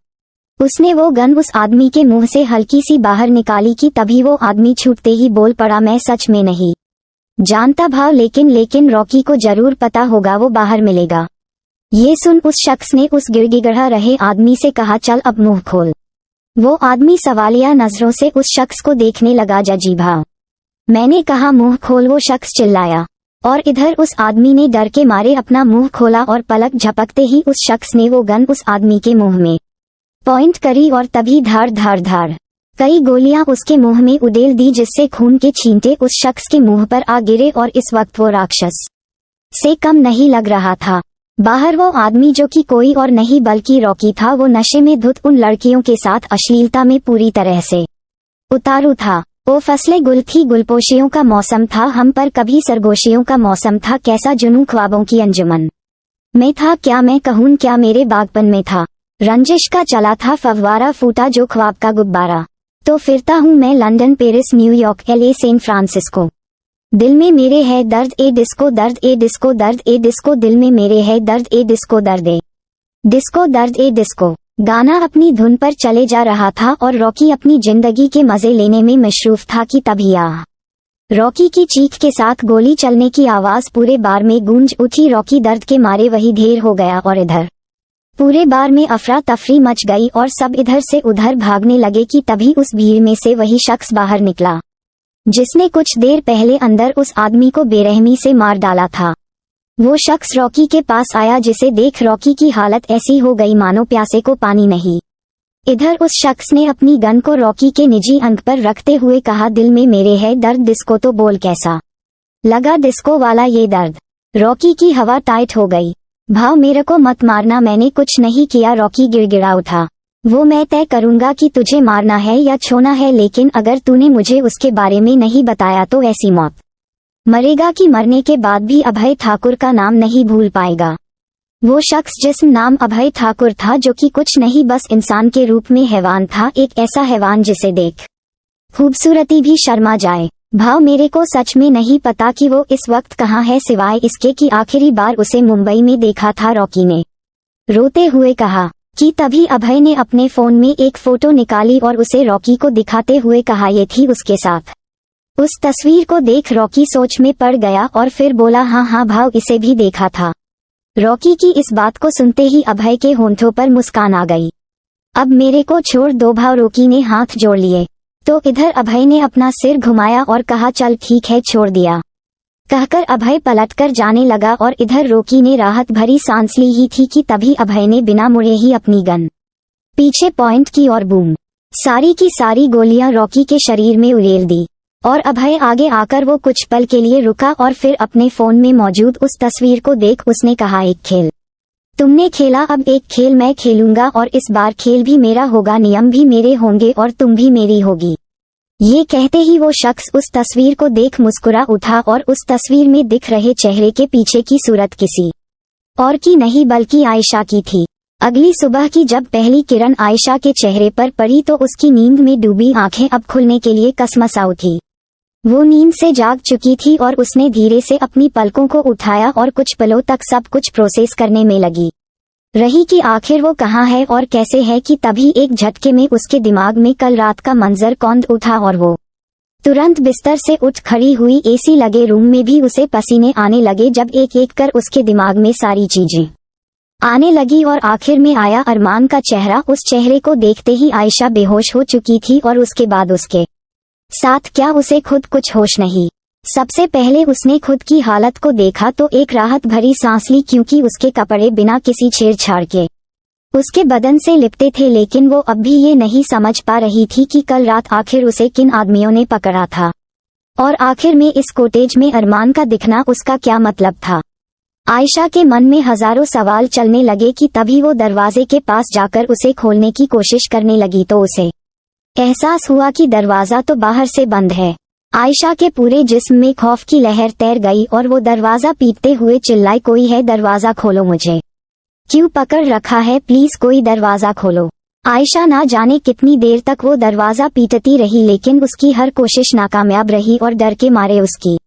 उसने वो गन उस आदमी के मुंह से हल्की सी बाहर निकाली कि तभी वो आदमी छूटते ही बोल पड़ा, मैं सच में नहीं जानता भाव, लेकिन रॉकी को जरूर पता होगा, वो बाहर मिलेगा। ये सुन उस शख्स ने उस गिड़गिड़ा रहे आदमी से कहा, चल अब मुंह खोल। वो आदमी सवालिया नजरों से उस शख्स को देखने लगा। जजी भाव, मैंने कहा मुंह खोल, वो शख्स चिल्लाया। और इधर उस आदमी ने डर के मारे अपना मुंह खोला और पलक झपकते ही उस शख्स ने वो गन उस आदमी के मुंह में पॉइंट करी और तभी धार धार धार कई गोलियां उसके मुंह में उड़ेल दी, जिससे खून के छींटे उस शख्स के मुंह पर आ गिरे और इस वक्त वो राक्षस से कम नहीं लग रहा था। बाहर वो आदमी जो कि कोई और नहीं बल्कि रॉकी था, वो नशे में धुत उन लड़कियों के साथ अश्लीलता में पूरी तरह से उतारू था। वो फसले गुल थी, गुलपोशियों का मौसम था, हम पर कभी सरगोशियों का मौसम था। कैसा जुनून ख्वाबों की अंजुमन में था, क्या मैं कहूँ क्या मेरे बागपन में था। रंजिश का चला था फव्वारा, फूटा जो ख्वाब का गुब्बारा। तो फिरता हूँ मैं London, Paris, New York, LA, San Francisco. दिल में मेरे है दर्द ए डिस्को दर्द ए डिस्को दर्द ए डिस्को, दिल में मेरे है दर्द ए डिस्को दर्द ए डिस्को दर्द ए डिस्को। गाना अपनी धुन पर चले जा रहा था और रॉकी अपनी जिंदगी के मजे लेने में मशरूफ था कि तभी रॉकी की चीख के साथ गोली चलने की आवाज पूरे बार में गूंज उठी। रॉकी दर्द के मारे वही ढेर हो गया और इधर पूरे बार में अफरा तफरी मच गई और सब इधर से उधर भागने लगे कि तभी उस भीड़ में से वही शख्स बाहर निकला जिसने कुछ देर पहले अंदर उस आदमी को बेरहमी से मार डाला था। वो शख्स रॉकी के पास आया, जिसे देख रॉकी की हालत ऐसी हो गई मानो प्यासे को पानी नहीं। इधर उस शख्स ने अपनी गन को रॉकी के निजी अंग पर रखते हुए कहा, दिल में मेरे है दर्द डिस्को, तो बोल कैसा लगा डिस्को वाला ये दर्द। रॉकी की हवा टाइट हो गई। भाव मेरे को मत मारना, मैंने कुछ नहीं किया। रॉकी गिड़गिड़ा उठा। वो मैं तय करूंगा कि तुझे मारना है या छोड़ना है, लेकिन अगर तूने मुझे उसके बारे में नहीं बताया तो ऐसी मौत मरेगा कि मरने के बाद भी अभय ठाकुर का नाम नहीं भूल पाएगा। वो शख्स जिसम नाम अभय ठाकुर था, जो कि कुछ नहीं बस इंसान के रूप में हैवान था, एक ऐसा हैवान जिसे देख खूबसूरती भी शर्मा जाए। भाव मेरे को सच में नहीं पता कि वो इस वक्त कहाँ है, सिवाय इसके कि आखिरी बार उसे मुंबई में देखा था। रॉकी ने रोते हुए कहा कि तभी अभय ने अपने फोन में एक फोटो निकाली और उसे रॉकी को दिखाते हुए कहा, ये थी उसके साथ। उस तस्वीर को देख रॉकी सोच में पड़ गया और फिर बोला, हाँ हाँ भाव, इसे भी देखा था। रॉकी की इस बात को सुनते ही अभय के होंठों पर मुस्कान आ गई। अब मेरे को छोड़ दो भाव। रॉकी ने हाथ जोड़ लिए तो इधर अभय ने अपना सिर घुमाया और कहा, चल ठीक है, छोड़ दिया। कहकर अभय पलटकर जाने लगा और इधर रॉकी ने राहत भरी सांस ली ही थी कि तभी अभय ने बिना मुड़े ही अपनी गन पीछे पॉइंट की और बूम, सारी की सारी गोलियां रॉकी के शरीर में उड़ेल दी। और अभय आगे आकर वो कुछ पल के लिए रुका और फिर अपने फोन में मौजूद उस तस्वीर को देख उसने कहा, एक खेल तुमने खेला, अब एक खेल मैं खेलूंगा और इस बार खेल भी मेरा होगा, नियम भी मेरे होंगे और तुम भी मेरी होगी। ये कहते ही वो शख्स उस तस्वीर को देख मुस्कुरा उठा और उस तस्वीर में दिख रहे चेहरे के पीछे की सूरत किसी और की नहीं बल्कि आयशा की थी। अगली सुबह की जब पहली किरण आयशा के चेहरे पर पड़ी तो उसकी नींद में डूबी आंखें अब खुलने के लिए कसमसा उठी। वो नींद से जाग चुकी थी और उसने धीरे से अपनी पलकों को उठाया और कुछ पलों तक सब कुछ प्रोसेस करने में लगी रही कि आखिर वो कहाँ है और कैसे है, कि तभी एक झटके में उसके दिमाग में कल रात का मंजर कौंध उठा और वो तुरंत बिस्तर से उठ खड़ी हुई। एसी लगे रूम में भी उसे पसीने आने लगे जब एक एक कर उसके दिमाग में सारी चीजें आने लगी और आखिर में आया अरमान का चेहरा। उस चेहरे को देखते ही आयशा बेहोश हो चुकी थी और उसके बाद उसके साथ क्या उसे खुद कुछ होश नहीं। सबसे पहले उसने खुद की हालत को देखा तो एक राहत भरी सांस ली, क्योंकि उसके कपड़े बिना किसी छेड़छाड़ के उसके बदन से लिपटे थे, लेकिन वो अब भी ये नहीं समझ पा रही थी कि कल रात आखिर उसे किन आदमियों ने पकड़ा था और आखिर में इस कॉटेज में अरमान का दिखना उसका क्या मतलब था। आयशा के मन में हजारों सवाल चलने लगे कि तभी वो दरवाजे के पास जाकर उसे खोलने की कोशिश करने लगी तो उसे एहसास हुआ कि दरवाजा तो बाहर से बंद है। आयशा के पूरे जिस्म में खौफ की लहर तैर गई और वो दरवाजा पीटते हुए चिल्लाई, कोई है, दरवाजा खोलो, मुझे क्यों पकड़ रखा है, प्लीज कोई दरवाजा खोलो। आयशा ना जाने कितनी देर तक वो दरवाजा पीटती रही, लेकिन उसकी हर कोशिश नाकामयाब रही और डर के मारे उसकी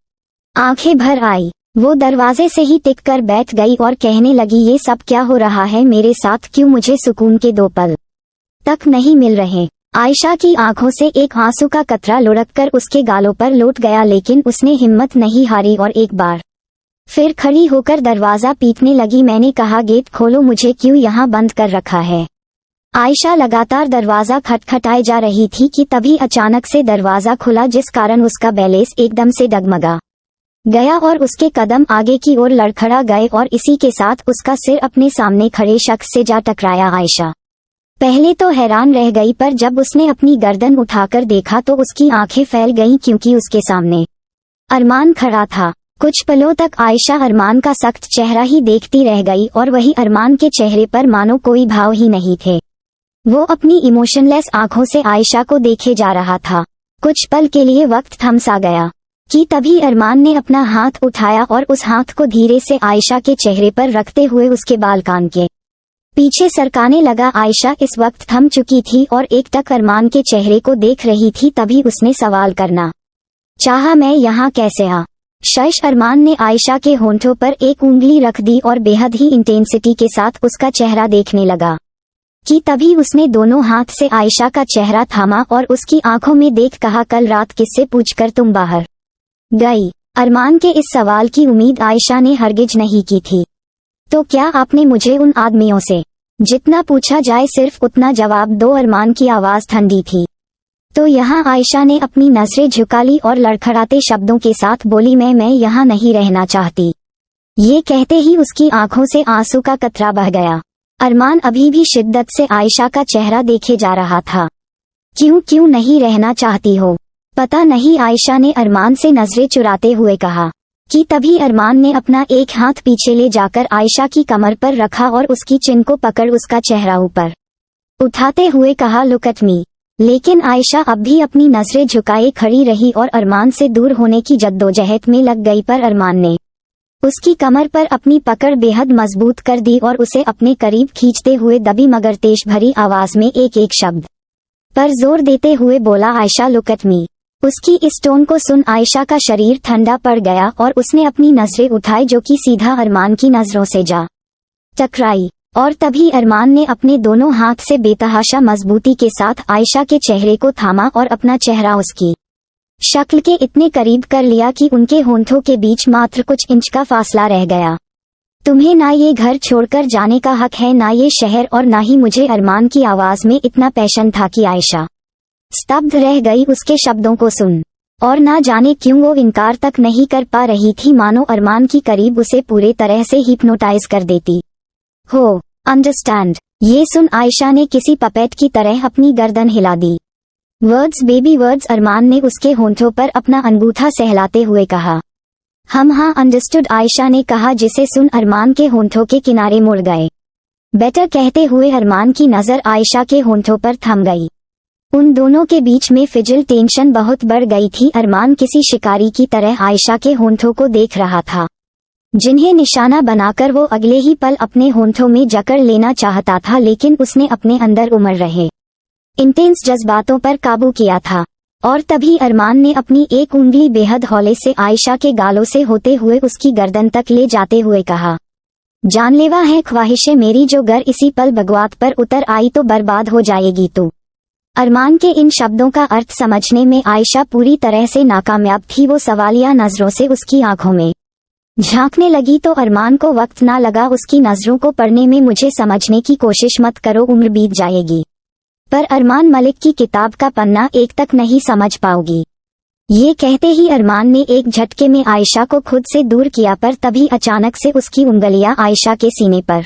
आंखें भर आई। वो दरवाजे से ही टिक कर बैठ गई और कहने लगी, ये सब क्या हो रहा है मेरे साथ, क्यों मुझे सुकून के 2 पल तक नहीं मिल रहे। आयशा की आंखों से एक आंसू का कतरा लुढ़ककर उसके गालों पर लौट गया, लेकिन उसने हिम्मत नहीं हारी और एक बार फिर खड़ी होकर दरवाजा पीटने लगी। मैंने कहा, गेट खोलो, मुझे क्यों यहाँ बंद कर रखा है। आयशा लगातार दरवाजा खटखटाए जा रही थी कि तभी अचानक से दरवाजा खुला, जिस कारण उसका बैलेंस एकदम से डगमगा गया और उसके कदम आगे की ओर लड़खड़ा गए और इसी के साथ उसका सिर अपने सामने खड़े शख्स से जा टकराया। आयशा पहले तो हैरान रह गई, पर जब उसने अपनी गर्दन उठाकर देखा तो उसकी आंखें फैल गईं, क्योंकि उसके सामने अरमान खड़ा था। कुछ पलों तक आयशा अरमान का सख्त चेहरा ही देखती रह गई और वही अरमान के चेहरे पर मानो कोई भाव ही नहीं थे। वो अपनी इमोशनलेस आंखों से आयशा को देखे जा रहा था। कुछ पल के लिए वक्त थम सा गया कि तभी अरमान ने अपना हाथ उठाया और उस हाथ को धीरे से आयशा के चेहरे पर रखते हुए उसके बाल कान के पीछे सरकाने लगा। आयशा इस वक्त थम चुकी थी और एकटक अरमान के चेहरे को देख रही थी। तभी उसने सवाल करना चाहा, मैं यहाँ कैसे आ? शश अरमान ने आयशा के होंठों पर एक उंगली रख दी और बेहद ही इंटेंसिटी के साथ उसका चेहरा देखने लगा कि तभी उसने दोनों हाथ से आयशा का चेहरा थामा और उसकी आंखों में देख कहा, कल रात किससे पूछकर तुम बाहर गई? अरमान के इस सवाल की उम्मीद आयशा ने हरगिज नहीं की थी। तो क्या आपने मुझे उन आदमियों से जितना पूछा जाए सिर्फ उतना जवाब दो। अरमान की आवाज ठंडी थी। तो यहाँ आयशा ने अपनी नजरें झुका ली और लड़खड़ाते शब्दों के साथ बोली, मैं यहाँ नहीं रहना चाहती। ये कहते ही उसकी आंखों से आंसू का कतरा बह गया। अरमान अभी भी शिद्दत से आयशा का चेहरा देखे जा रहा था। क्यों नहीं रहना चाहती हो? पता नहीं, आयशा ने अरमान से नजरें चुराते हुए कहा। कि तभी अरमान ने अपना एक हाथ पीछे ले जाकर आयशा की कमर पर रखा और उसकी चिन को पकड़ उसका चेहरा ऊपर उठाते हुए कहा, लुक एट मी। लेकिन आयशा अब भी अपनी नजरें झुकाए खड़ी रही और अरमान से दूर होने की जद्दोजहद में लग गई, पर अरमान ने उसकी कमर पर अपनी पकड़ बेहद मजबूत कर दी और उसे अपने करीब खींचते हुए दबी मगर तेज भरी आवाज में एक एक शब्द पर जोर देते हुए बोला, आयशा लुक एट मी। उसकी इस टोन को सुन आयशा का शरीर ठंडा पड़ गया और उसने अपनी नजरें उठाई जो कि सीधा अरमान की नजरों से जा टकराई। और तभी अरमान ने अपने दोनों हाथ से बेतहाशा मजबूती के साथ आयशा के चेहरे को थामा और अपना चेहरा उसकी शक्ल के इतने करीब कर लिया कि उनके होंठों के बीच मात्र कुछ इंच का फासला रह गया। तुम्हें ना ये घर छोड़कर जाने का हक है, ना ये शहर, और ना ही मुझे। अरमान की आवाज में इतना पैशन था कि आयशा स्तब्ध रह गई उसके शब्दों को सुन, और ना जाने क्यों वो इनकार तक नहीं कर पा रही थी, मानो अरमान की करीब उसे पूरे तरह से हिप्नोटाइज कर देती हो। अंडरस्टैंड। ये सुन आयशा ने किसी पपेट की तरह अपनी गर्दन हिला दी। वर्ड्स बेबी वर्ड्स, अरमान ने उसके होंठों पर अपना अंगूठा सहलाते हुए कहा। हम हाँ अंडरस्टूड, आयशा ने कहा, जिसे सुन अरमान के होंठों के किनारे मुड़ गए। बेटर कहते हुए अरमान की नजर आयशा के होंठों पर थम गई। उन दोनों के बीच में फिजिल टेंशन बहुत बढ़ गई थी। अरमान किसी शिकारी की तरह आयशा के होंठों को देख रहा था, जिन्हें निशाना बनाकर वो अगले ही पल अपने होंठों में जकड़ लेना चाहता था, लेकिन उसने अपने अंदर उमड़ रहे इंटेंस जज्बातों पर काबू किया था। और तभी अरमान ने अपनी एक उंगली बेहद हौले से आयशा के गालों से होते हुए उसकी गर्दन तक ले जाते हुए कहा, जानलेवा है ख्वाहिशें मेरी, जो गर इसी पल बगवात पर उतर आई तो बर्बाद हो जाएगी तू। अरमान के इन शब्दों का अर्थ समझने में आयशा पूरी तरह से नाकामयाब थी। वो सवालिया नजरों से उसकी आंखों में झांकने लगी तो अरमान को वक्त ना लगा उसकी नजरों को पढ़ने में। मुझे समझने की कोशिश मत करो, उम्र बीत जाएगी, पर अरमान मलिक की किताब का पन्ना एक तक नहीं समझ पाओगी। ये कहते ही अरमान ने एक झटके में आयशा को खुद से दूर किया, पर तभी अचानक से उसकी उंगलियां आयशा के सीने पर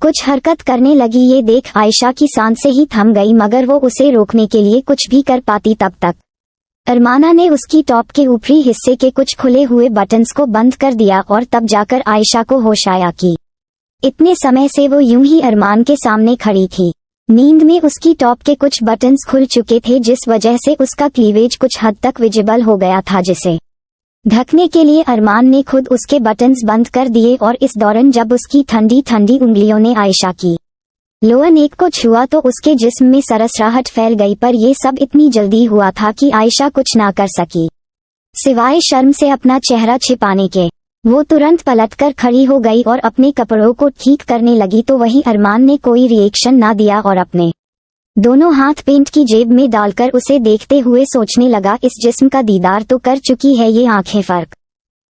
कुछ हरकत करने लगी। ये देख आयशा की सांसें ही थम गई, मगर वो उसे रोकने के लिए कुछ भी कर पाती तब तक अरमाना ने उसकी टॉप के ऊपरी हिस्से के कुछ खुले हुए बटन्स को बंद कर दिया और तब जाकर आयशा को होश आया कि इतने समय से वो यूं ही अरमान के सामने खड़ी थी। नींद में उसकी टॉप के कुछ बटन्स खुल चुके थे, जिस वजह से उसका क्लीवेज कुछ हद तक विजिबल हो गया था, जिसे ढकने के लिए अरमान ने खुद उसके बटन्स बंद कर दिए। और इस दौरान जब उसकी ठंडी ठंडी उंगलियों ने आयशा की लोअर नेक को छुआ तो उसके जिस्म में सरसराहट फैल गई, पर यह सब इतनी जल्दी हुआ था कि आयशा कुछ ना कर सकी सिवाय शर्म से अपना चेहरा छिपाने के। वो तुरंत पलटकर खड़ी हो गई और अपने कपड़ों को ठीक करने लगी, तो वहीं अरमान ने कोई रिएक्शन ना दिया और अपने दोनों हाथ पेंट की जेब में डालकर उसे देखते हुए सोचने लगा, इस जिस्म का दीदार तो कर चुकी है ये आंखें, फर्क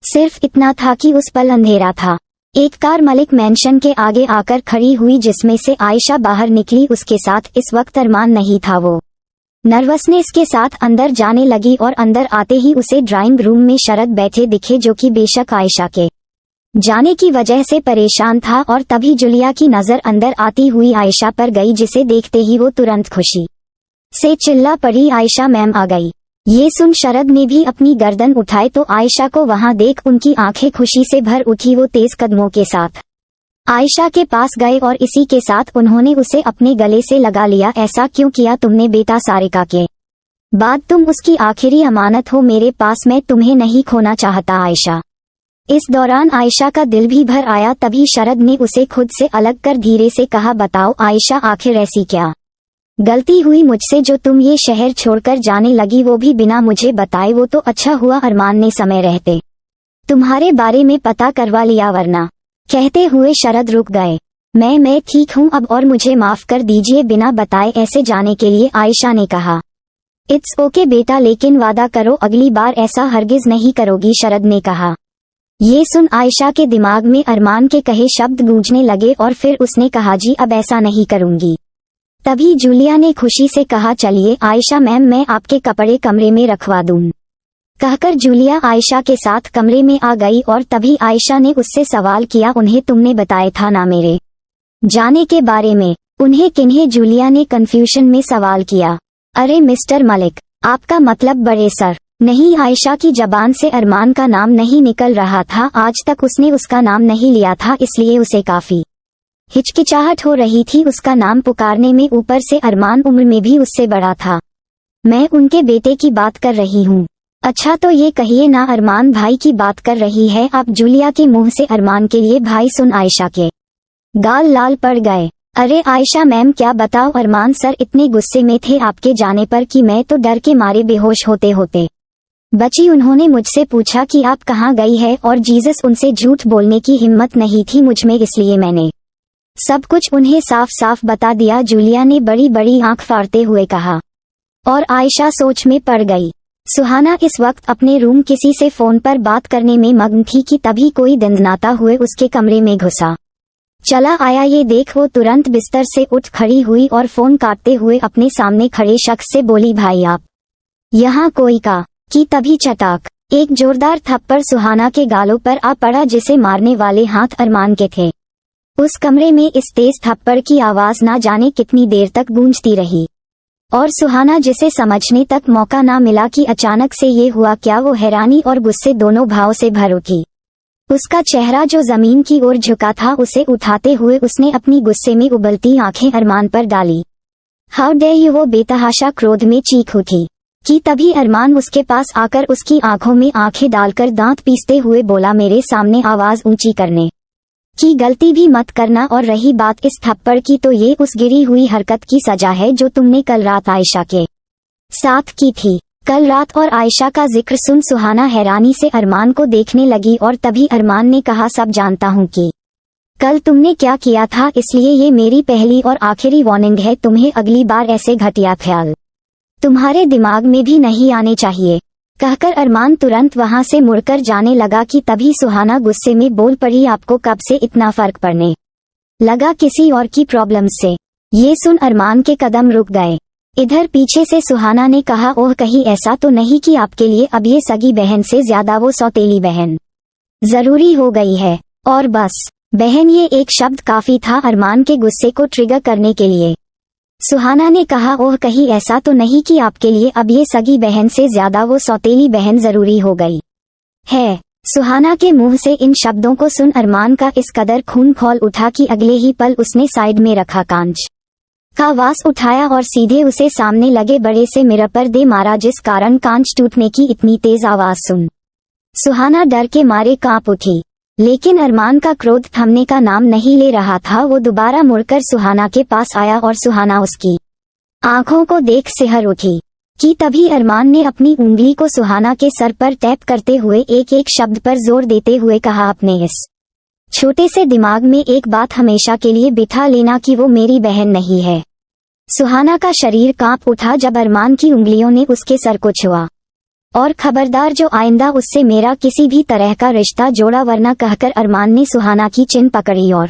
सिर्फ इतना था कि उस पल अंधेरा था। एक कार मलिक मैंशन के आगे आकर खड़ी हुई, जिसमें से आयशा बाहर निकली। उसके साथ इस वक्त अरमान नहीं था। वो नर्वसनेस के साथ अंदर जाने लगी और अंदर आते ही उसे ड्राइंग रूम में शरद बैठे दिखे, जो कि बेशक आयशा के जाने की वजह से परेशान था। और तभी जुलिया की नजर अंदर आती हुई आयशा पर गई, जिसे देखते ही वो तुरंत खुशी से चिल्ला पड़ी, आयशा मैम आ गई। ये सुन शरद ने भी अपनी गर्दन उठाई तो आयशा को वहां देख उनकी आंखें खुशी से भर उठी। वो तेज कदमों के साथ आयशा के पास गए और इसी के साथ उन्होंने उसे अपने गले से लगा लिया। ऐसा क्यों किया तुमने बेटा? सारिका के बाद तुम उसकी आखिरी अमानत हो मेरे पास, मैं तुम्हें नहीं खोना चाहता आयशा। इस दौरान आयशा का दिल भी भर आया। तभी शरद ने उसे खुद से अलग कर धीरे से कहा, बताओ आयशा, आखिर ऐसी क्या गलती हुई मुझसे जो तुम ये शहर छोड़कर जाने लगी, वो भी बिना मुझे बताए? वो तो अच्छा हुआ अरमान ने समय रहते तुम्हारे बारे में पता करवा लिया, वरना। कहते हुए शरद रुक गए। मैं ठीक हूँ अब, और मुझे माफ कर दीजिए बिना बताए ऐसे जाने के लिए, आयशा ने कहा। इट्स ओके बेटा, लेकिन वादा करो अगली बार ऐसा हरगिज नहीं करोगी, शरद ने कहा। ये सुन आयशा के दिमाग में अरमान के कहे शब्द गूंजने लगे और फिर उसने कहा, जी अब ऐसा नहीं करूंगी। तभी जूलिया ने खुशी से कहा, चलिए आयशा मैम, मैं आपके कपड़े कमरे में रखवा दूं। कहकर जूलिया आयशा के साथ कमरे में आ गई और तभी आयशा ने उससे सवाल किया, उन्हें तुमने बताया था ना मेरे जाने के बारे में? उन्हें किन्हें? जूलिया ने कंफ्यूजन में सवाल किया। अरे मिस्टर मलिक, आपका मतलब बड़े सर? नहीं, आयशा की जबान से अरमान का नाम नहीं निकल रहा था। आज तक उसने उसका नाम नहीं लिया था, इसलिए उसे काफी हिचकिचाहट हो रही थी उसका नाम पुकारने में। ऊपर से अरमान उम्र में भी उससे बड़ा था। मैं उनके बेटे की बात कर रही हूँ। अच्छा तो ये कहिए ना, अरमान भाई की बात कर रही है आप? जूलिया के मुंह से अरमान के लिए भाई सुन आयशा के गाल लाल पड़ गए। अरे आयशा मैम क्या बताओ, अरमान सर इतने गुस्से में थे आपके जाने पर कि मैं तो डर के मारे बेहोश होते होते बची। उन्होंने मुझसे पूछा कि आप कहाँ गई है, और जीसस उनसे झूठ बोलने की हिम्मत नहीं थी मुझ में, इसलिए मैंने सब कुछ उन्हें साफ साफ बता दिया। जूलिया ने बड़ी बड़ी आंख फाड़ते हुए कहा, और आयशा सोच में पड़ गई। सुहाना इस वक्त अपने रूम किसी से फोन पर बात करने में मग्न थी कि तभी कोई दंदनाता हुए उसके कमरे में घुसा चला आया। ये देख वो तुरंत बिस्तर से उठ खड़ी हुई और फोन काटते हुए अपने सामने खड़े शख्स से बोली, भाई आप यहाँ कोई का कि तभी चटाक एक जोरदार थप्पड़ सुहाना के गालों पर आ पड़ा, जिसे मारने वाले हाथ अरमान के थे। उस कमरे में इस तेज थप्पड़ की आवाज ना जाने कितनी देर तक गूंजती रही, और सुहाना जिसे समझने तक मौका ना मिला कि अचानक से ये हुआ क्या, वो हैरानी और गुस्से दोनों भाव से भर उठी। उसका चेहरा जो जमीन की ओर झुका था, उसे उठाते हुए उसने अपनी गुस्से में उबलती आंखें अरमान पर डाली। हाउ डेयर यू, वो बेतहाशा क्रोध में चीख उठी कि तभी अरमान उसके पास आकर उसकी आंखों में आंखें डालकर दांत पीसते हुए बोला, मेरे सामने आवाज ऊंची करने की गलती भी मत करना, और रही बात इस थप्पड़ की तो ये उस गिरी हुई हरकत की सजा है जो तुमने कल रात आयशा के साथ की थी। कल रात और आयशा का जिक्र सुन सुहाना हैरानी से अरमान को देखने लगी, और तभी अरमान ने कहा, सब जानता हूँ कि कल तुमने क्या किया था, इसलिए ये मेरी पहली और आखिरी वार्निंग है। तुम्हें अगली बार ऐसे घटिया ख्याल तुम्हारे दिमाग में भी नहीं आने चाहिए। कहकर अरमान तुरंत वहां से मुड़कर जाने लगा कि तभी सुहाना गुस्से में बोल पड़ी, आपको कब से इतना फर्क पड़ने लगा किसी और की प्रॉब्लम से? ये सुन अरमान के कदम रुक गए। इधर पीछे से सुहाना ने कहा, ओह कहीं ऐसा तो नहीं कि आपके लिए अब ये सगी बहन से ज्यादा वो सौतेली बहन जरूरी हो गई है? और बस बहन, ये एक शब्द काफी था अरमान के गुस्से को ट्रिगर करने के लिए। सुहाना ने कहा, ओह कहीं ऐसा तो नहीं कि आपके लिए अब ये सगी बहन से ज्यादा वो सौतेली बहन जरूरी हो गई है? सुहाना के मुंह से इन शब्दों को सुन अरमान का इस कदर खून खौल उठा कि अगले ही पल उसने साइड में रखा कांच का वास उठाया और सीधे उसे सामने लगे बड़े से मिरर पर दे मारा, जिस कारण कांच टूटने की इतनी तेज आवाज सुन सुहाना डर के मारे कांप उठी। लेकिन अरमान का क्रोध थमने का नाम नहीं ले रहा था। वो दोबारा मुड़कर सुहाना के पास आया और सुहाना उसकी आंखों को देख सिहर उठी कि तभी अरमान ने अपनी उंगली को सुहाना के सर पर टैप करते हुए एक एक शब्द पर जोर देते हुए कहा, अपने इस छोटे से दिमाग में एक बात हमेशा के लिए बिठा लेना कि वो मेरी बहन नहीं है। सुहाना का शरीर कांप उठा जब अरमान की उंगलियों ने उसके सर को छुआ, और खबरदार जो आइंदा उससे मेरा किसी भी तरह का रिश्ता जोड़ा वरना, कहकर अरमान ने सुहाना की चिन पकड़ी और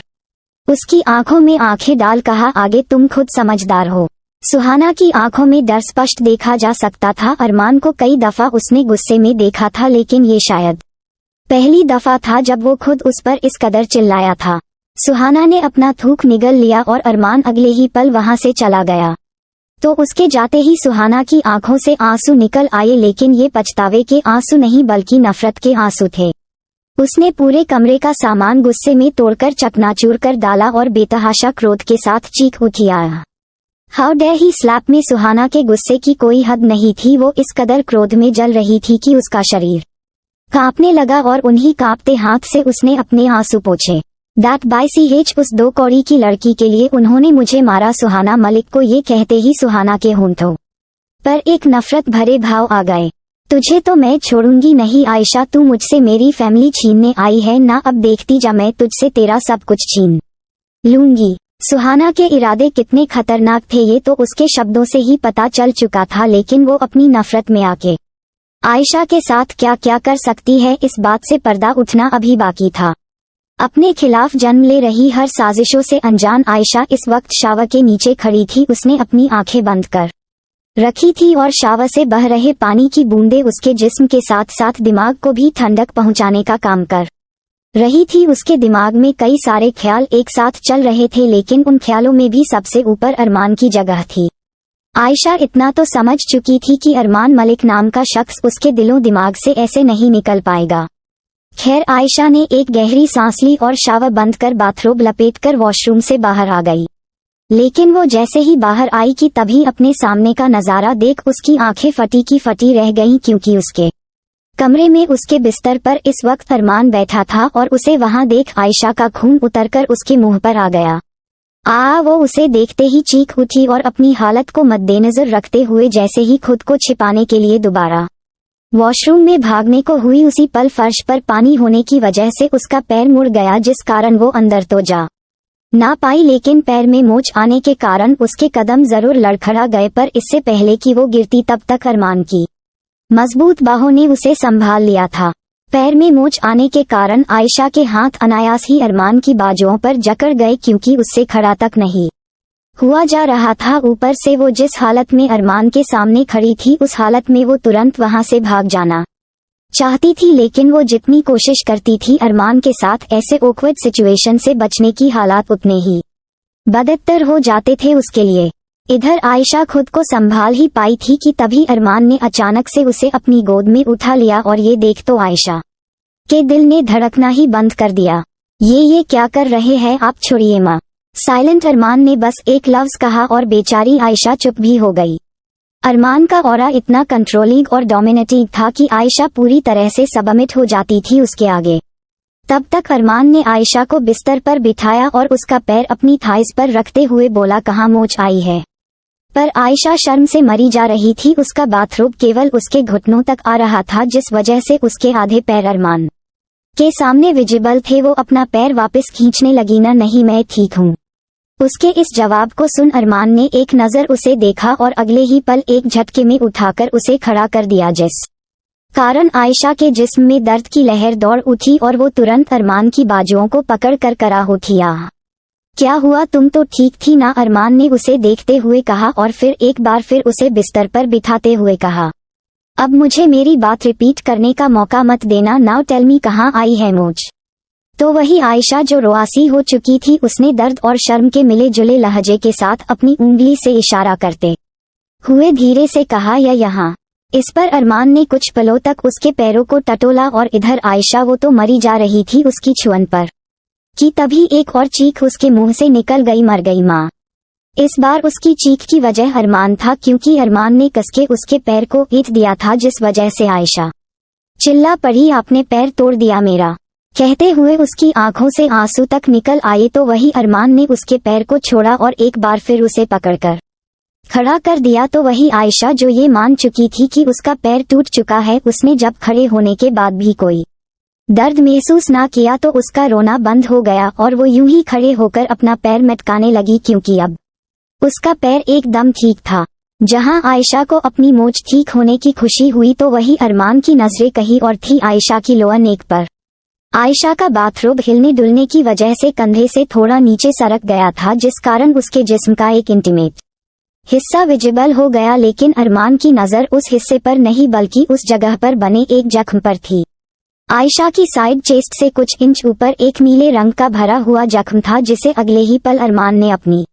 उसकी आंखों में आंखें डाल कहा, आगे तुम खुद समझदार हो। सुहाना की आंखों में डर स्पष्ट देखा जा सकता था। अरमान को कई दफा उसने गुस्से में देखा था, लेकिन ये शायद पहली दफा था जब वो खुद उस पर इस कदर चिल्लाया था। सुहाना ने अपना थूक निगल लिया और अरमान अगले ही पल वहां से चला गया। तो उसके जाते ही सुहाना की आंखों से आंसू निकल आए, लेकिन ये पछतावे के आंसू नहीं बल्कि नफरत के आंसू थे। उसने पूरे कमरे का सामान गुस्से में तोड़कर चकनाचूर कर डाला और बेतहाशा क्रोध के साथ चीख उठी, आया हाउ डेयर ही स्लैप में सुहाना के गुस्से की कोई हद नहीं थी। वो इस कदर क्रोध में जल रही थी कि उसका शरीर कांपने लगा और उन्हीं कांपते हाथ से उसने अपने आंसू पोंछे। दैट बाय CH उस 2 कौड़ी की लड़की के लिए उन्होंने मुझे मारा। सुहाना मलिक को ये कहते ही सुहाना के होंठों पर एक नफरत भरे भाव आ गए। तुझे तो मैं छोड़ूंगी नहीं आयशा, तू मुझसे मेरी फैमिली छीनने आई है ना, अब देखती जा मैं तुझसे तेरा सब कुछ छीन लूंगी। सुहाना के इरादे कितने खतरनाक थे ये तो उसके शब्दों से ही पता चल चुका था, लेकिन वो अपनी नफरत में आके आयशा के साथ क्या क्या कर सकती है, इस बात से पर्दा उठना अभी बाकी था। अपने खिलाफ जन्म ले रही हर साजिशों से अनजान आयशा इस वक्त शावर के नीचे खड़ी थी। उसने अपनी आंखें बंद कर रखी थी और शावर से बह रहे पानी की बूंदें उसके जिस्म के साथ साथ दिमाग को भी ठंडक पहुंचाने का काम कर रही थी। उसके दिमाग में कई सारे ख्याल एक साथ चल रहे थे, लेकिन उन ख्यालों में भी सबसे ऊपर अरमान की जगह थी। आयशा इतना तो समझ चुकी थी कि अरमान मलिक नाम का शख्स उसके दिलो दिमाग से ऐसे नहीं निकल पाएगा। खैर, आयशा ने एक गहरी सांस ली और शावर बंद कर बाथरोब लपेटकर वॉशरूम से बाहर आ गई। लेकिन वो जैसे ही बाहर आई कि तभी अपने सामने का नजारा देख उसकी आंखें फटी की फटी रह गईं, क्योंकि उसके कमरे में उसके बिस्तर पर इस वक्त अरमान बैठा था और उसे वहां देख आयशा का खून उतरकर उसके मुंह पर आ गया। वो उसे देखते ही चीख उठी और अपनी हालत को मद्देनजर रखते हुए जैसे ही खुद को छिपाने के लिए दोबारा वॉशरूम में भागने को हुई, उसी पल फर्श पर पानी होने की वजह से उसका पैर मुड़ गया, जिस कारण वो अंदर तो जा ना पाई, लेकिन पैर में मोच आने के कारण उसके कदम जरूर लड़खड़ा गए। पर इससे पहले कि वो गिरती तब तक अरमान की मजबूत बाहों ने उसे संभाल लिया था। पैर में मोच आने के कारण आयशा के हाथ अनायास ही अरमान की बाजुओं पर जकड़ गए, क्योंकि उससे खड़ा तक नहीं हुआ जा रहा था। ऊपर से वो जिस हालत में अरमान के सामने खड़ी थी, उस हालत में वो तुरंत वहां से भाग जाना चाहती थी, लेकिन वो जितनी कोशिश करती थी अरमान के साथ ऐसे ऑकवर्ड सिचुएशन से बचने की, हालात उतने ही बदतर हो जाते थे उसके लिए। इधर आयशा खुद को संभाल ही पाई थी कि तभी अरमान ने अचानक से उसे अपनी गोद में उठा लिया और ये देख तो आयशा के दिल ने धड़कना ही बंद कर दिया। ये क्या कर रहे हैं आप, छोड़िए माँ। साइलेंट अरमान ने बस एक लफ्ज कहा और बेचारी आयशा चुप भी हो गई। अरमान का ऑरा इतना कंट्रोलिंग और डोमिनेटिंग था कि आयशा पूरी तरह से सबमिट हो जाती थी उसके आगे। तब तक अरमान ने आयशा को बिस्तर पर बिठाया और उसका पैर अपनी थाइस पर रखते हुए बोला, कहाँ मोच आई है। पर आयशा शर्म से मरी जा रही थी। उसका बाथरोब केवल उसके घुटनों तक आ रहा था, जिस वजह से उसके आधे पैर अरमान के सामने विजिबल थे। वो अपना पैर वापस खींचने लगी, ना नहीं मैं ठीक हूँ। उसके इस जवाब को सुन अरमान ने एक नजर उसे देखा और अगले ही पल एक झटके में उठाकर उसे खड़ा कर दिया, जिस कारण आयशा के जिस्म में दर्द की लहर दौड़ उठी और वो तुरंत अरमान की बाजुओं को पकड़ कर करा उठी। क्या हुआ, तुम तो ठीक थी ना, अरमान ने उसे देखते हुए कहा और फिर एक बार फिर उसे बिस्तर पर बिठाते हुए कहा, अब मुझे मेरी बात रिपीट करने का मौका मत देना। नाउ टेल मी, कहाँ आई है मोच। तो वही आयशा जो रोआसी हो चुकी थी, उसने दर्द और शर्म के मिले जुले लहजे के साथ अपनी उंगली से इशारा करते हुए धीरे से कहा, या यहाँ। इस पर अरमान ने कुछ पलों तक उसके पैरों को टटोला और इधर आयशा वो तो मरी जा रही थी उसकी छुअन पर कि तभी एक और चीख उसके मुंह से निकल गई, मर गई माँ। इस बार उसकी चीख की वजह अरमान था, क्योंकि अरमान ने कसके उसके पैर को ईंट दिया था, जिस वजह से आयशा चिल्ला पड़ी, आपने पैर तोड़ दिया मेरा। कहते हुए उसकी आंखों से आंसू तक निकल आए। तो वही अरमान ने उसके पैर को छोड़ा और एक बार फिर उसे पकड़कर खड़ा कर दिया। तो वही आयशा जो ये मान चुकी थी कि उसका पैर टूट चुका है, उसने जब खड़े होने के बाद भी कोई दर्द महसूस ना किया तो उसका रोना बंद हो गया और वो यूं ही खड़े होकर अपना पैर मटकाने लगी, क्योंकि अब उसका पैर एकदम ठीक था। जहां आयशा को अपनी मोच ठीक होने की खुशी हुई, तो वही अरमान की नजरें कहीं और थी, आयशा की लोअर नेक पर। आयशा का बाथरोब हिलने डुलने की वजह से कंधे से थोड़ा नीचे सरक गया था, जिस कारण उसके जिस्म का एक इंटीमेट हिस्सा विजिबल हो गया। लेकिन अरमान की नजर उस हिस्से पर नहीं बल्कि उस जगह पर बने एक जख्म पर थी। आयशा की साइड चेस्ट से कुछ इंच ऊपर एक नीले रंग का भरा हुआ जख्म था, जिसे अगले ही पल अरमान ने अपनी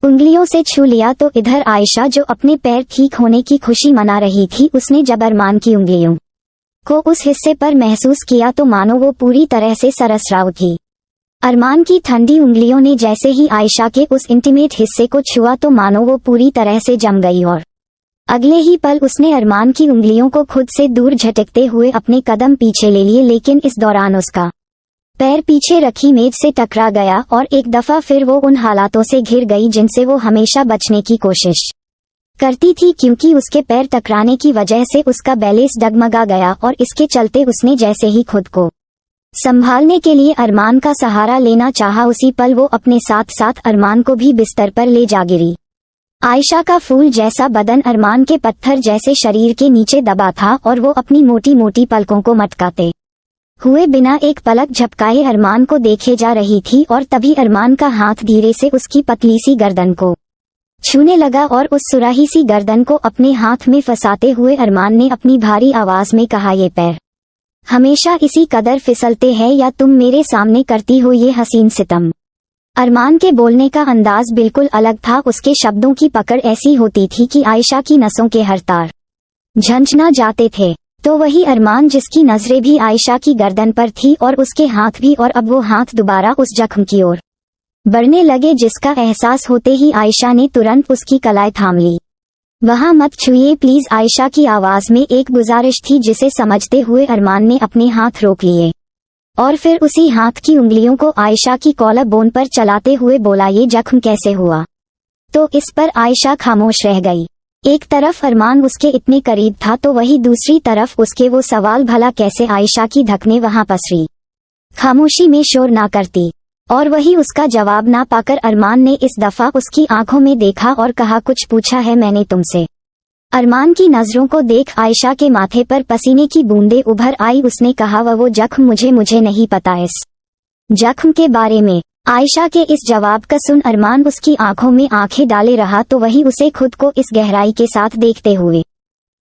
उंगलियों से छू लिया। तो इधर आयशा जो अपने पैर ठीक होने की खुशी मना रही थी, उसने जब अरमान की उंगलियों को उस हिस्से पर महसूस किया तो मानो वो पूरी तरह से सरसराव थी। अरमान की ठंडी उंगलियों ने जैसे ही आयशा के उस इंटीमेट हिस्से को छुआ तो मानो वो पूरी तरह से जम गई और अगले ही पल उसने अरमान की उंगलियों को खुद से दूर झटकते हुए अपने कदम पीछे ले लिए। लेकिन इस दौरान उसका पैर पीछे रखी मेज से टकरा गया और एक दफा फिर वो उन हालातों से घिर गई जिनसे वो हमेशा बचने की कोशिश करती थी, क्योंकि उसके पैर टकराने की वजह से उसका बैलेंस डगमगा गया और इसके चलते उसने जैसे ही खुद को संभालने के लिए अरमान का सहारा लेना चाहा, उसी पल वो अपने साथ साथ अरमान को भी बिस्तर पर ले जा गिरी। आयशा का फूल जैसा बदन अरमान के पत्थर जैसे शरीर के नीचे दबा था और वो अपनी मोटी मोटी पलकों को मटकाते हुए बिना एक पलक झपकाए अरमान को देखे जा रही थी। और तभी अरमान का हाथ धीरे से उसकी पतली सी गर्दन को छूने लगा और उस सुराही सी गर्दन को अपने हाथ में फंसाते हुए अरमान ने अपनी भारी आवाज में कहा, ये पैर हमेशा इसी कदर फिसलते हैं या तुम मेरे सामने करती हो ये हसीन सितम। अरमान के बोलने का अंदाज बिल्कुल अलग था। उसके शब्दों की पकड़ ऐसी होती थी कि आयशा की नसों के हर तार झंझना जाते थे। तो वही अरमान जिसकी नजरें भी आयशा की गर्दन पर थी और उसके हाथ भी, और अब वो हाथ दोबारा उस जख्म की ओर बढ़ने लगे जिसका एहसास होते ही आयशा ने तुरंत उसकी कलाई थाम ली। वहां मत छुइए प्लीज, आयशा की आवाज में एक गुजारिश थी जिसे समझते हुए अरमान ने अपने हाथ रोक लिए और फिर उसी हाथ की उंगलियों को आयशा की कॉलर बोन पर चलाते हुए बोला, ये जख्म कैसे हुआ? तो इस पर आयशा खामोश रह गई। एक तरफ अरमान उसके इतने करीब था तो वही दूसरी तरफ उसके वो सवाल, भला कैसे? आयशा की धकने वहां पसरी, खामोशी में शोर ना करती, और वही उसका जवाब ना पाकर अरमान ने इस दफा उसकी आंखों में देखा और कहा, कुछ पूछा है मैंने तुमसे? अरमान की नजरों को देख आयशा के माथे पर पसीने की बूंदें उभर आई। उसने कहा, वो जख्म मुझे नहीं पता इस जख्म के बारे में। आयशा के इस जवाब का सुन अरमान उसकी आंखों में आंखें डाले रहा तो वही उसे खुद को इस गहराई के साथ देखते हुए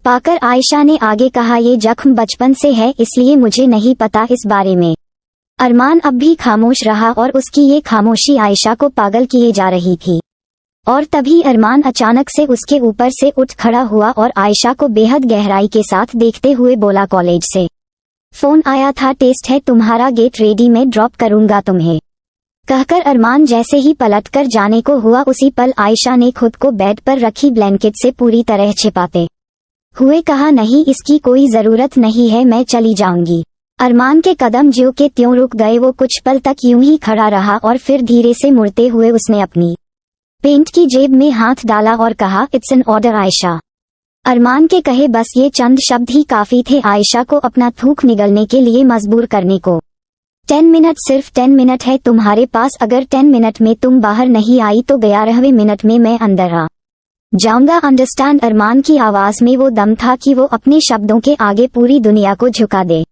पाकर आयशा ने आगे कहा, ये जख्म बचपन से है इसलिए मुझे नहीं पता इस बारे में। अरमान अब भी खामोश रहा और उसकी ये खामोशी आयशा को पागल किए जा रही थी। और तभी अरमान अचानक से उसके ऊपर से उठ खड़ा हुआ और आयशा को बेहद गहराई के साथ देखते हुए बोला, कॉलेज से फोन आया था, टेस्ट है तुम्हारा, गेट रेडी, में ड्रॉप करूंगा तुम्हें। कहकर अरमान जैसे ही पलटकर जाने को हुआ उसी पल आयशा ने खुद को बेड पर रखी ब्लैंकेट से पूरी तरह छिपाते हुए कहा, नहीं इसकी कोई जरूरत नहीं है, मैं चली जाऊंगी। अरमान के कदम ज्यों के त्यों रुक गए। वो कुछ पल तक यूं ही खड़ा रहा और फिर धीरे से मुड़ते हुए उसने अपनी पेंट की जेब में हाथ डाला और कहा, इट्स एन ऑर्डर आयशा। अरमान के कहे बस ये चंद शब्द ही काफी थे आयशा को अपना थूक निगलने के लिए मजबूर करने को। 10 मिनट, सिर्फ 10 मिनट है तुम्हारे पास, अगर 10 मिनट में तुम बाहर नहीं आई तो 11वें मिनट में मैं अंदर आ जाऊंगा, अंडरस्टैंड? अरमान की आवाज में वो दम था कि वो अपने शब्दों के आगे पूरी दुनिया को झुका दे।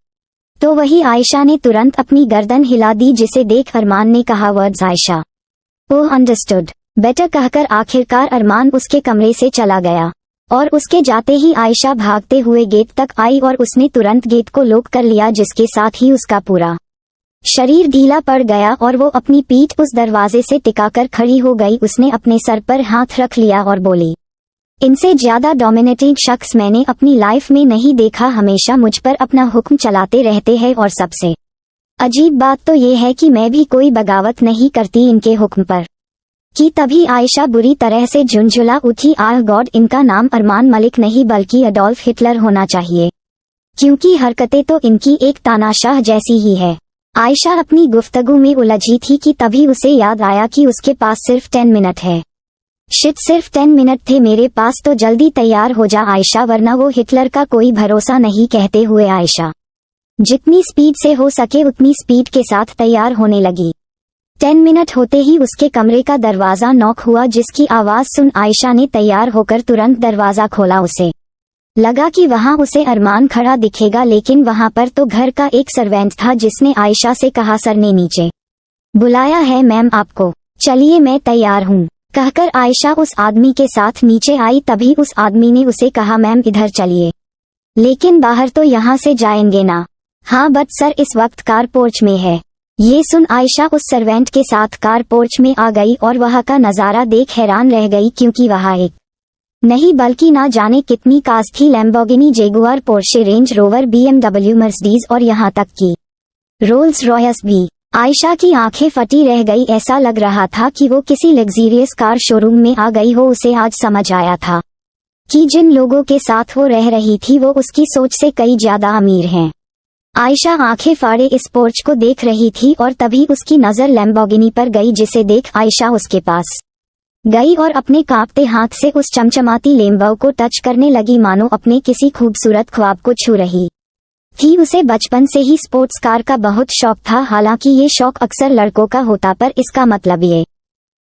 तो वही आयशा ने तुरंत अपनी गर्दन हिला दी जिसे देख अरमान ने कहा, वर्ड्स आयशा। ओह अंडरस्टूड बेटर, कहकर आखिरकार अरमान उसके कमरे से चला गया और उसके जाते ही आयशा भागते हुए गेट तक आई और उसने तुरंत गेट को लॉक कर लिया जिसके साथ ही उसका पूरा शरीर ढीला पड़ गया और वो अपनी पीठ उस दरवाजे से टिकाकर खड़ी हो गई। उसने अपने सर पर हाथ रख लिया और बोली, इनसे ज्यादा डोमिनेटिंग शख्स मैंने अपनी लाइफ में नहीं देखा, हमेशा मुझ पर अपना हुक्म चलाते रहते हैं और सबसे अजीब बात तो ये है कि मैं भी कोई बगावत नहीं करती इनके हुक्म पर। कि तभी आयशा बुरी तरह से झुंझुला उठी, आह गॉड, इनका नाम अरमान मलिक नहीं बल्कि अडोल्फ हिटलर होना चाहिए, क्योंकि हरकतें तो इनकी एक तानाशाह जैसी ही है। आयशा अपनी गुफ्तगू में उलझी थी कि तभी उसे याद आया कि उसके पास सिर्फ 10 मिनट है। शिट, सिर्फ 10 मिनट थे मेरे पास, तो जल्दी तैयार हो जा आयशा वरना वो हिटलर का कोई भरोसा नहीं। कहते हुए आयशा जितनी स्पीड से हो सके उतनी स्पीड के साथ तैयार होने लगी। 10 मिनट होते ही उसके कमरे का दरवाजा नॉक हुआ जिसकी आवाज सुन आयशा ने तैयार होकर तुरंत दरवाजा खोला। उसे लगा कि वहां उसे अरमान खड़ा दिखेगा, लेकिन वहां पर तो घर का एक सर्वेंट था जिसने आयशा से कहा, सर ने नीचे बुलाया है मैम आपको। चलिए मैं तैयार हूँ, कहकर आयशा उस आदमी के साथ नीचे आई। तभी उस आदमी ने उसे कहा, मैम इधर चलिए, लेकिन बाहर तो यहाँ से जाएंगे ना? हाँ बट सर इस वक्त कार पोर्च में है। ये सुन आयशा उस सर्वेंट के साथ कार पोर्च में आ गई और वहां का नजारा देख हैरान रह गई, क्योंकि वहां एक नहीं बल्कि ना जाने कितनी कार्स थी, Lamborghini, Jaguar, Porsche, range rover, BMW, Mercedes और यहाँ तक कि रोल्स रॉयस भी। आयशा की आंखें फटी रह गई, ऐसा लग रहा था कि वो किसी लग्जरियस कार शोरूम में आ गई हो। उसे आज समझ आया था कि जिन लोगों के साथ वो रह रही थी वो उसकी सोच से कई ज्यादा अमीर हैं। आयशा आंखें फाड़े इस पोर्च को देख रही थी और तभी उसकी नजर लैम्बोर्गिनी पर गई जिसे देख आयशा उसके पास गई और अपने कांपते हाथ से उस चमचमाती लैम्बो को टच करने लगी, मानो अपने किसी खूबसूरत ख्वाब को छू रही थी। उसे बचपन से ही स्पोर्ट्स कार का बहुत शौक था। हालांकि ये शौक अक्सर लड़कों का होता, पर इसका मतलब ये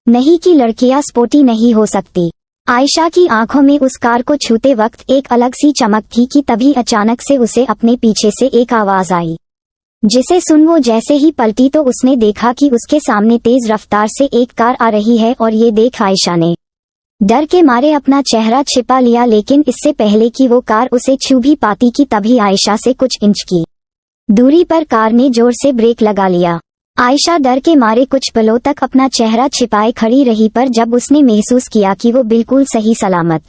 नहीं कि लड़कियां स्पोर्टी नहीं हो सकती। आयशा की आंखों में उस कार को छूते वक्त एक अलग सी चमक थी कि तभी अचानक से उसे अपने पीछे से एक आवाज आई, जिसे सुन वो जैसे ही पलटी तो उसने देखा कि उसके सामने तेज रफ्तार से एक कार आ रही है। और ये देख आयशा ने डर के मारे अपना चेहरा छिपा लिया, लेकिन इससे पहले कि वो कार उसे छू भी पाती कि तभी आयशा से कुछ इंच की दूरी पर कार ने जोर से ब्रेक लगा लिया आयशा डर के मारे कुछ पलों तक अपना चेहरा छिपाए खड़ी रही, पर जब उसने महसूस किया कि वो बिल्कुल सही सलामत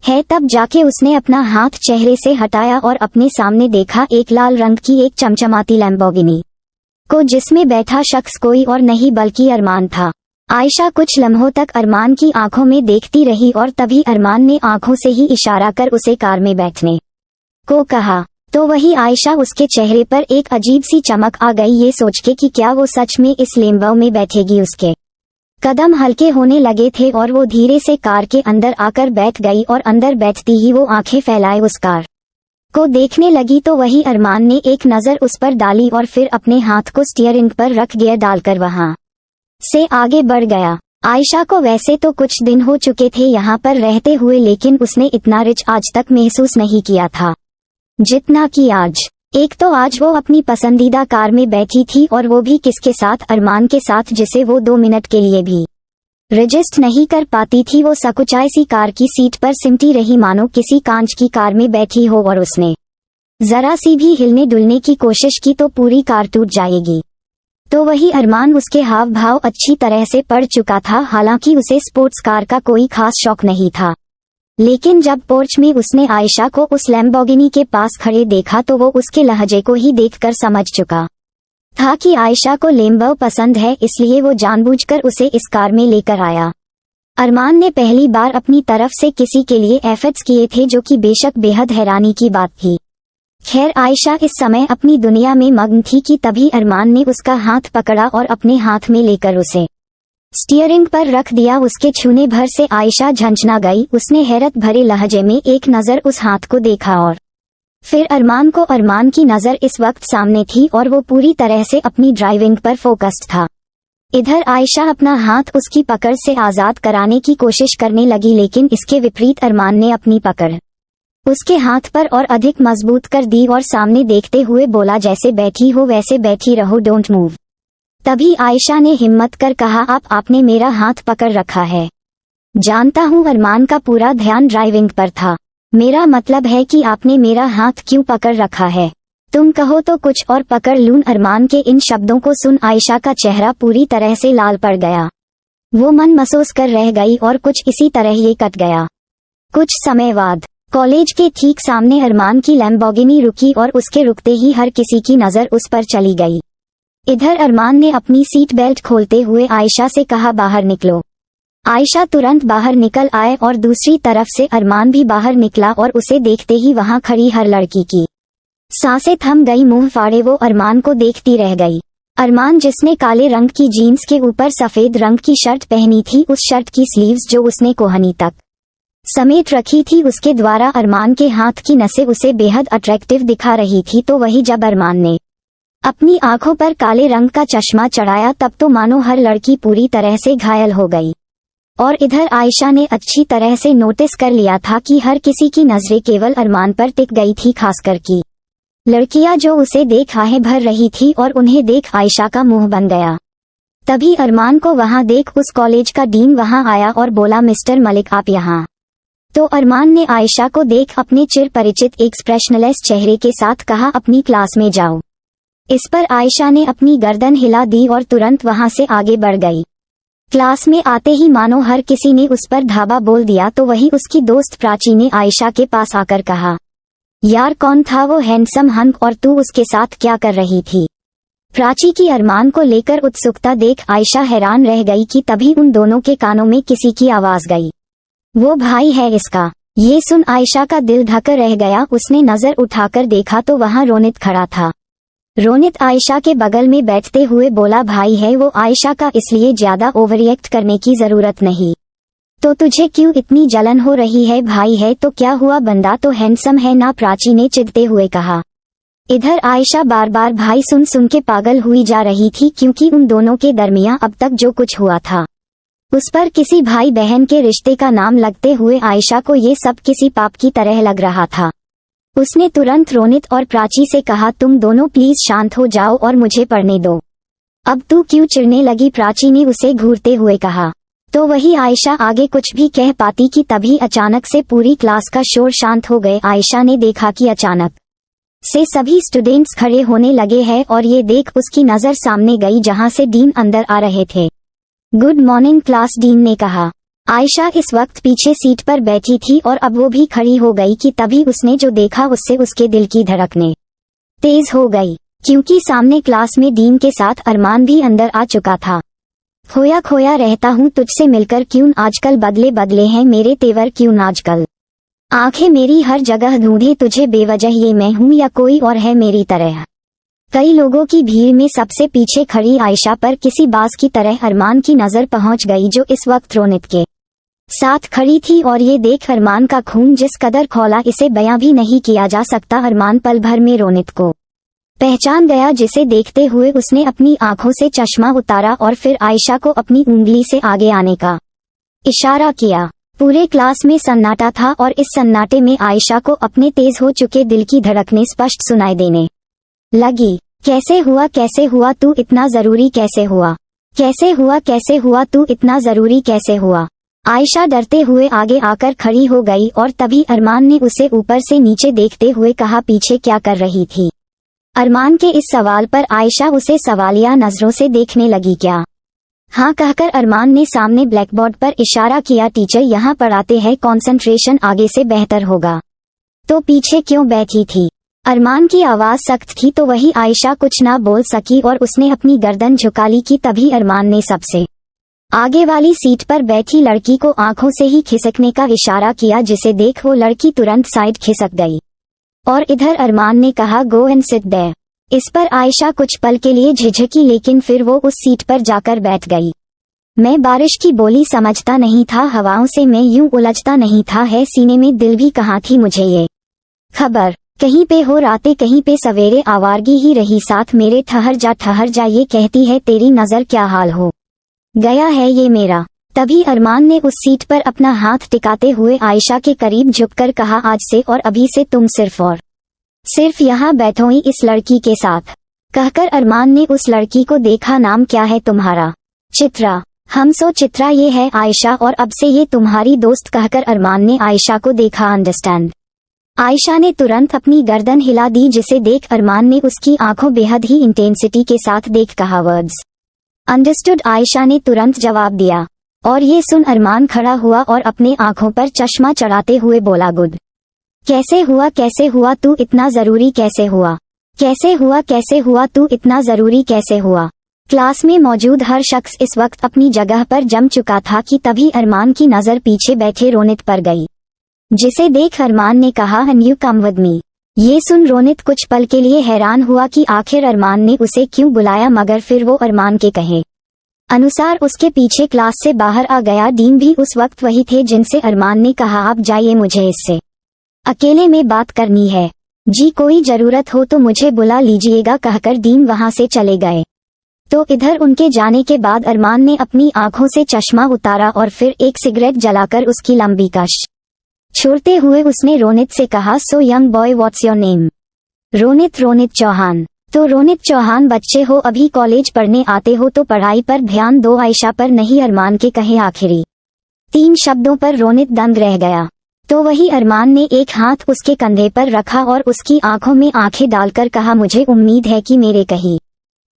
है, तब जाके उसने अपना हाथ चेहरे से हटाया और अपने सामने देखा एक लाल रंग की एक चमचमाती लैम्बोर्गिनी को, जिसमें बैठा शख्स कोई और नहीं बल्कि अरमान था। आयशा कुछ लम्हों तक अरमान की आंखों में देखती रही और तभी अरमान ने आंखों से ही इशारा कर उसे कार में बैठने को कहा। तो वही आयशा उसके चेहरे पर एक अजीब सी चमक आ गई, ये सोच के कि क्या वो सच में इस लैम्बो में बैठेगी। उसके कदम हल्के होने लगे थे और वो धीरे से कार के अंदर आकर बैठ गई और अंदर बैठती ही वो आंखें फैलाए उस कार को देखने लगी। तो वही अरमान ने एक नज़र उस पर डाली और फिर अपने हाथ को स्टीयरिंग पर रख गियर डालकर वहां से आगे बढ़ गया। आयशा को वैसे तो कुछ दिन हो चुके थे यहाँ पर रहते हुए, लेकिन उसने इतना रिच आज तक महसूस नहीं किया था जितना कि आज। एक तो आज वो अपनी पसंदीदा कार में बैठी थी और वो भी किसके साथ, अरमान के साथ, जिसे वो 2 मिनट के लिए भी रजिस्ट नहीं कर पाती थी। वो सकुचाई सी कार की सीट पर सिमटी रही मानो किसी कांच की कार में बैठी हो, और उसने जरा सी भी हिलने डुलने की कोशिश की तो पूरी कार टूट जाएगी। तो वही अरमान, उसके हाव भाव अच्छी तरह से पड़ चुका था। हालांकि उसे स्पोर्ट्स कार का कोई खास शौक नहीं था, लेकिन जब पोर्च में उसने आयशा को उस लैम्बोर्गिनी के पास खड़े देखा तो वो उसके लहजे को ही देखकर समझ चुका था कि आयशा को लैम्बो पसंद है, इसलिए वो जानबूझकर उसे इस कार में लेकर आया। अरमान ने पहली बार अपनी तरफ से किसी के लिए एफर्ट्स किए थे, जो कि बेशक बेहद हैरानी की बात थी। खैर, आयशा इस समय अपनी दुनिया में मग्न थी कि तभी अरमान ने उसका हाथ पकड़ा और अपने हाथ में लेकर उसे स्टीयरिंग पर रख दिया। उसके छूने भर से आयशा झंझना गई। उसने हैरत भरे लहजे में एक नज़र उस हाथ को देखा और फिर अरमान को। अरमान की नज़र इस वक्त सामने थी और वो पूरी तरह से अपनी ड्राइविंग पर फोकस्ड था। इधर आयशा अपना हाथ उसकी पकड़ से आज़ाद कराने की कोशिश करने लगी, लेकिन इसके विपरीत अरमान ने अपनी पकड़ उसके हाथ पर और अधिक मजबूत कर दी और सामने देखते हुए बोला, जैसे बैठी हो वैसे बैठी रहो, डोंट मूव। तभी आयशा ने हिम्मत कर कहा, आपने मेरा हाथ पकड़ रखा है। जानता हूँ अरमान का पूरा ध्यान ड्राइविंग पर था। मेरा मतलब है कि आपने मेरा हाथ क्यों पकड़ रखा है? तुम कहो तो कुछ और पकड़ लूं। अरमान के इन शब्दों को सुन आयशा का चेहरा पूरी तरह से लाल पड़ गया। वो मन महसूस कर रह गई और कुछ इसी तरह ये कट गया। कुछ समय बाद कॉलेज के ठीक सामने अरमान की लैम्बोर्गिनी रुकी और उसके रुकते ही हर किसी की नज़र उस पर चली गई। इधर अरमान ने अपनी सीट बेल्ट खोलते हुए आयशा से कहा, बाहर निकलो। आयशा तुरंत बाहर निकल आए और दूसरी तरफ से अरमान भी बाहर निकला और उसे देखते ही वहां खड़ी हर लड़की की सांसें थम गई। मुंह फाड़े वो अरमान को देखती रह गई। अरमान, जिसने काले रंग की जीन्स के ऊपर सफेद रंग की शर्ट पहनी थी, उस शर्ट की स्लीव्स जो उसने कोहनी तक समेट रखी थी, उसके द्वारा अरमान के हाथ की नसें उसे बेहद अट्रैक्टिव दिखा रही थी। तो वही जब अरमान ने अपनी आंखों पर काले रंग का चश्मा चढ़ाया, तब तो मानो हर लड़की पूरी तरह से घायल हो गई। और इधर आयशा ने अच्छी तरह से नोटिस कर लिया था कि हर किसी की नजरें केवल अरमान पर टिक गई थी, खासकर की लड़कियां जो उसे देख आहें भर रही थी और उन्हें देख आयशा का मुंह बन गया। तभी अरमान को वहां देख उस कॉलेज का डीन वहां आया और बोला, मिस्टर मलिक आप यहाँ। तो अरमान ने आयशा को देख अपने चिर परिचित एक्सप्रेशनलेस चेहरे के साथ कहा, अपनी क्लास में जाओ। इस पर आयशा ने अपनी गर्दन हिला दी और तुरंत वहां से आगे बढ़ गई। क्लास में आते ही मानो हर किसी ने उस पर धावा बोल दिया। तो वही उसकी दोस्त प्राची ने आयशा के पास आकर कहा, यार कौन था वो हैंडसम हंक और तू उसके साथ क्या कर रही थी? प्राची की अरमान को लेकर उत्सुकता देख आयशा हैरान रह गई कि तभी उन दोनों के कानों में किसी की आवाज गई, वो भाई है इसका। ये सुन आयशा का दिल धक रह गया। उसने नजर उठाकर देखा तो वहां रोनित खड़ा था। रोनित आयशा के बगल में बैठते हुए बोला, भाई है वो आयशा का, इसलिए ज्यादा ओवररिएक्ट करने की जरूरत नहीं। तो तुझे क्यों इतनी जलन हो रही है? भाई है तो क्या हुआ, बंदा तो हैंडसम है ना, प्राची ने चिढ़ते हुए कहा। इधर आयशा बार बार भाई सुन सुन के पागल हुई जा रही थी, क्योंकि उन दोनों के दरमियां अब तक जो कुछ हुआ था उस पर किसी भाई बहन के रिश्ते का नाम लगते हुए आयशा को ये सब किसी पाप की तरह लग रहा था। उसने तुरंत रोनित और प्राची से कहा, तुम दोनों प्लीज शांत हो जाओ और मुझे पढ़ने दो। अब तू क्यों चिढ़ने लगी? प्राची ने उसे घूरते हुए कहा। तो वही आयशा आगे कुछ भी कह पाती कि तभी अचानक से पूरी क्लास का शोर शांत हो गए। आयशा ने देखा कि अचानक से सभी स्टूडेंट्स खड़े होने लगे हैं और ये देख उसकी नज़र सामने गई जहां से डीन अंदर आ रहे थे। गुड मॉर्निंग क्लास, डीन ने कहा। आयशा इस वक्त पीछे सीट पर बैठी थी और अब वो भी खड़ी हो गई कि तभी उसने जो देखा उससे उसके दिल की धड़कनें तेज हो गई, क्योंकि सामने क्लास में डीन के साथ अरमान भी अंदर आ चुका था। खोया खोया रहता हूँ तुझसे मिलकर, क्यों आजकल बदले बदले हैं मेरे तेवर, क्यों आजकल आंखें मेरी हर जगह ढूंढे तुझे बेवजह, ये मैं हूँ या कोई और है मेरी तरह। कई लोगों की भीड़ में सबसे पीछे खड़ी आयशा पर किसी बाज की तरह अरमान की नजर पहुंच गई, जो इस वक्त रोनित के साथ खड़ी थी। और ये देख अरमान का खून जिस कदर खौला इसे बयां भी नहीं किया जा सकता। अरमान पल भर में रोनित को पहचान गया, जिसे देखते हुए उसने अपनी आंखों से चश्मा उतारा और फिर आयशा को अपनी उंगली से आगे आने का इशारा किया। पूरे क्लास में सन्नाटा था और इस सन्नाटे में आयशा को अपने तेज हो चुके दिल की धड़कनें स्पष्ट सुनाई देने लगी। कैसे हुआ तू इतना जरूरी कैसे हुआ, कैसे हुआ तू इतना जरूरी कैसे हुआ। आयशा डरते हुए आगे आकर खड़ी हो गई और तभी अरमान ने उसे ऊपर से नीचे देखते हुए कहा, पीछे क्या कर रही थी। अरमान के इस सवाल पर आयशा उसे सवालिया नजरों से देखने लगी। क्या हाँ कहकर अरमान ने सामने ब्लैकबोर्ड पर इशारा किया, टीचर यहाँ पढ़ाते हैं, कंसंट्रेशन आगे से बेहतर होगा। तो पीछे क्यों बैठी थी। अरमान की आवाज सख्त थी तो वही आयशा कुछ ना बोल सकी और उसने अपनी गर्दन झुका ली कि तभी अरमान ने सबसे आगे वाली सीट पर बैठी लड़की को आंखों से ही खिसकने का इशारा किया, जिसे देख वो लड़की तुरंत साइड खिसक गई। और इधर अरमान ने कहा, गो एंड सिट देयर। इस पर आयशा कुछ पल के लिए झिझकी, लेकिन फिर वो उस सीट पर जाकर बैठ गई। मैं बारिश की बोली समझता नहीं था, हवाओं से मैं यूं उलझता नहीं था, है सीने में दिल भी कहाँ थी मुझे ये खबर। कहीं पे हो रातें कहीं पे सवेरे, आवारगी ही रही साथ मेरे, ठहर जा ये कहती है तेरी नजर क्या हाल हो गया है ये मेरा। तभी अरमान ने उस सीट पर अपना हाथ टिकाते हुए आयशा के करीब झुककर कहा, आज से और अभी से तुम सिर्फ यहाँ बैठोगी इस लड़की के साथ। कहकर अरमान ने उस लड़की को देखा, नाम क्या है तुम्हारा। चित्रा। हम सो चित्रा, ये है आयशा और अब से ये तुम्हारी दोस्त। कहकर अरमान ने आयशा को देखा। अंडरस्टैंड। आयशा ने तुरंत अपनी गर्दन हिला दी, जिसे देख अरमान ने उसकी आंखों बेहद ही इंटेंसिटी के साथ देख कहा, वर्ड्स अंडरस्टूड। आयशा ने तुरंत जवाब दिया और ये सुन अरमान खड़ा हुआ और अपने आंखों पर चश्मा चढ़ाते हुए बोला, गुड। कैसे हुआ तू इतना जरूरी कैसे हुआ, कैसे हुआ तू इतना जरूरी कैसे हुआ। क्लास में मौजूद हर शख्स इस वक्त अपनी जगह पर जम चुका था कि तभी अरमान की नजर पीछे बैठे रोनित पर गई, जिसे देख अरमान ने कहा, and you come with me. ये सुन रोनित कुछ पल के लिए हैरान हुआ कि आखिर अरमान ने उसे क्यों बुलाया, मगर फिर वो अरमान के कहे अनुसार उसके पीछे क्लास से बाहर आ गया। डीन भी उस वक्त वही थे जिनसे अरमान ने कहा, आप जाइए, मुझे इससे अकेले में बात करनी है। जी कोई जरूरत हो तो मुझे बुला लीजिएगा। कहकर डीन वहां से चले गए। तो इधर उनके जाने के बाद अरमान ने अपनी आंखों से चश्मा उतारा और फिर एक सिगरेट जलाकर उसकी लंबी कश छोड़ते हुए उसने रोनित से कहा, so young boy what's your name. Ronit Chauhan. तो रोनित चौहान बच्चे हो, अभी कॉलेज पढ़ने आते हो तो पढ़ाई पर ध्यान दो, आयशा पर नहीं। अरमान के कहे आखिरी 3 शब्दों पर रोनित दंग रह गया। तो वही अरमान ने एक हाथ उसके कंधे पर रखा और उसकी आंखों में आंखें डालकर कहा, मुझे उम्मीद है कि मेरे कही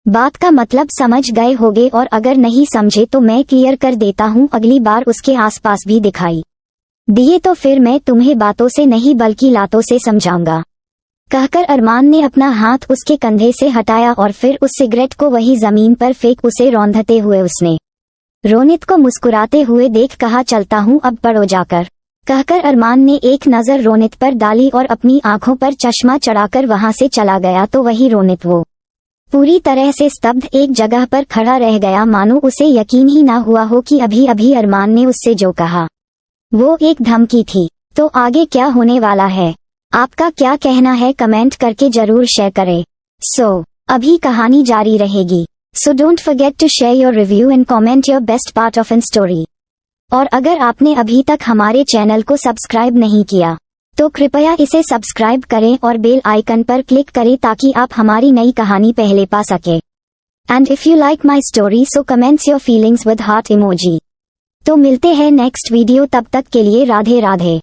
बात का मतलब समझ गए होगे, और अगर नहीं समझे तो मैं क्लियर कर देता हूँ, अगली बार उसके आसपास भी दिखाई दिए तो फिर मैं तुम्हें बातों से नहीं बल्कि लातों से समझाऊंगा। कहकर अरमान ने अपना हाथ उसके कंधे से हटाया और फिर उस सिगरेट को वही जमीन पर फेंक उसे रौंदते हुए उसने रोनित को मुस्कुराते हुए देख कहा, चलता हूँ अब पढ़ो जाकर। कहकर अरमान ने एक नजर रोनित पर डाली और अपनी आंखों पर चश्मा चढ़ाकर वहां से चला गया। तो वही रोनित वो पूरी तरह से स्तब्ध एक जगह पर खड़ा रह गया, मानो उसे यकीन ही ना हुआ हो कि अभी अभी अरमान ने उससे जो कहा वो एक धमकी थी। तो आगे क्या होने वाला है, आपका क्या कहना है, कमेंट करके जरूर शेयर करें। अभी कहानी जारी रहेगी। So don't forget to share your review and comment your best part of an story. और अगर आपने अभी तक हमारे चैनल को सब्सक्राइब नहीं किया तो कृपया इसे सब्सक्राइब करें और बेल आइकन पर क्लिक करें ताकि आप हमारी नई कहानी पहले पा सके। And if you like my story so comments your feelings with heart emoji. तो मिलते हैं नेक्स्ट वीडियो, तब तक के लिए राधे राधे।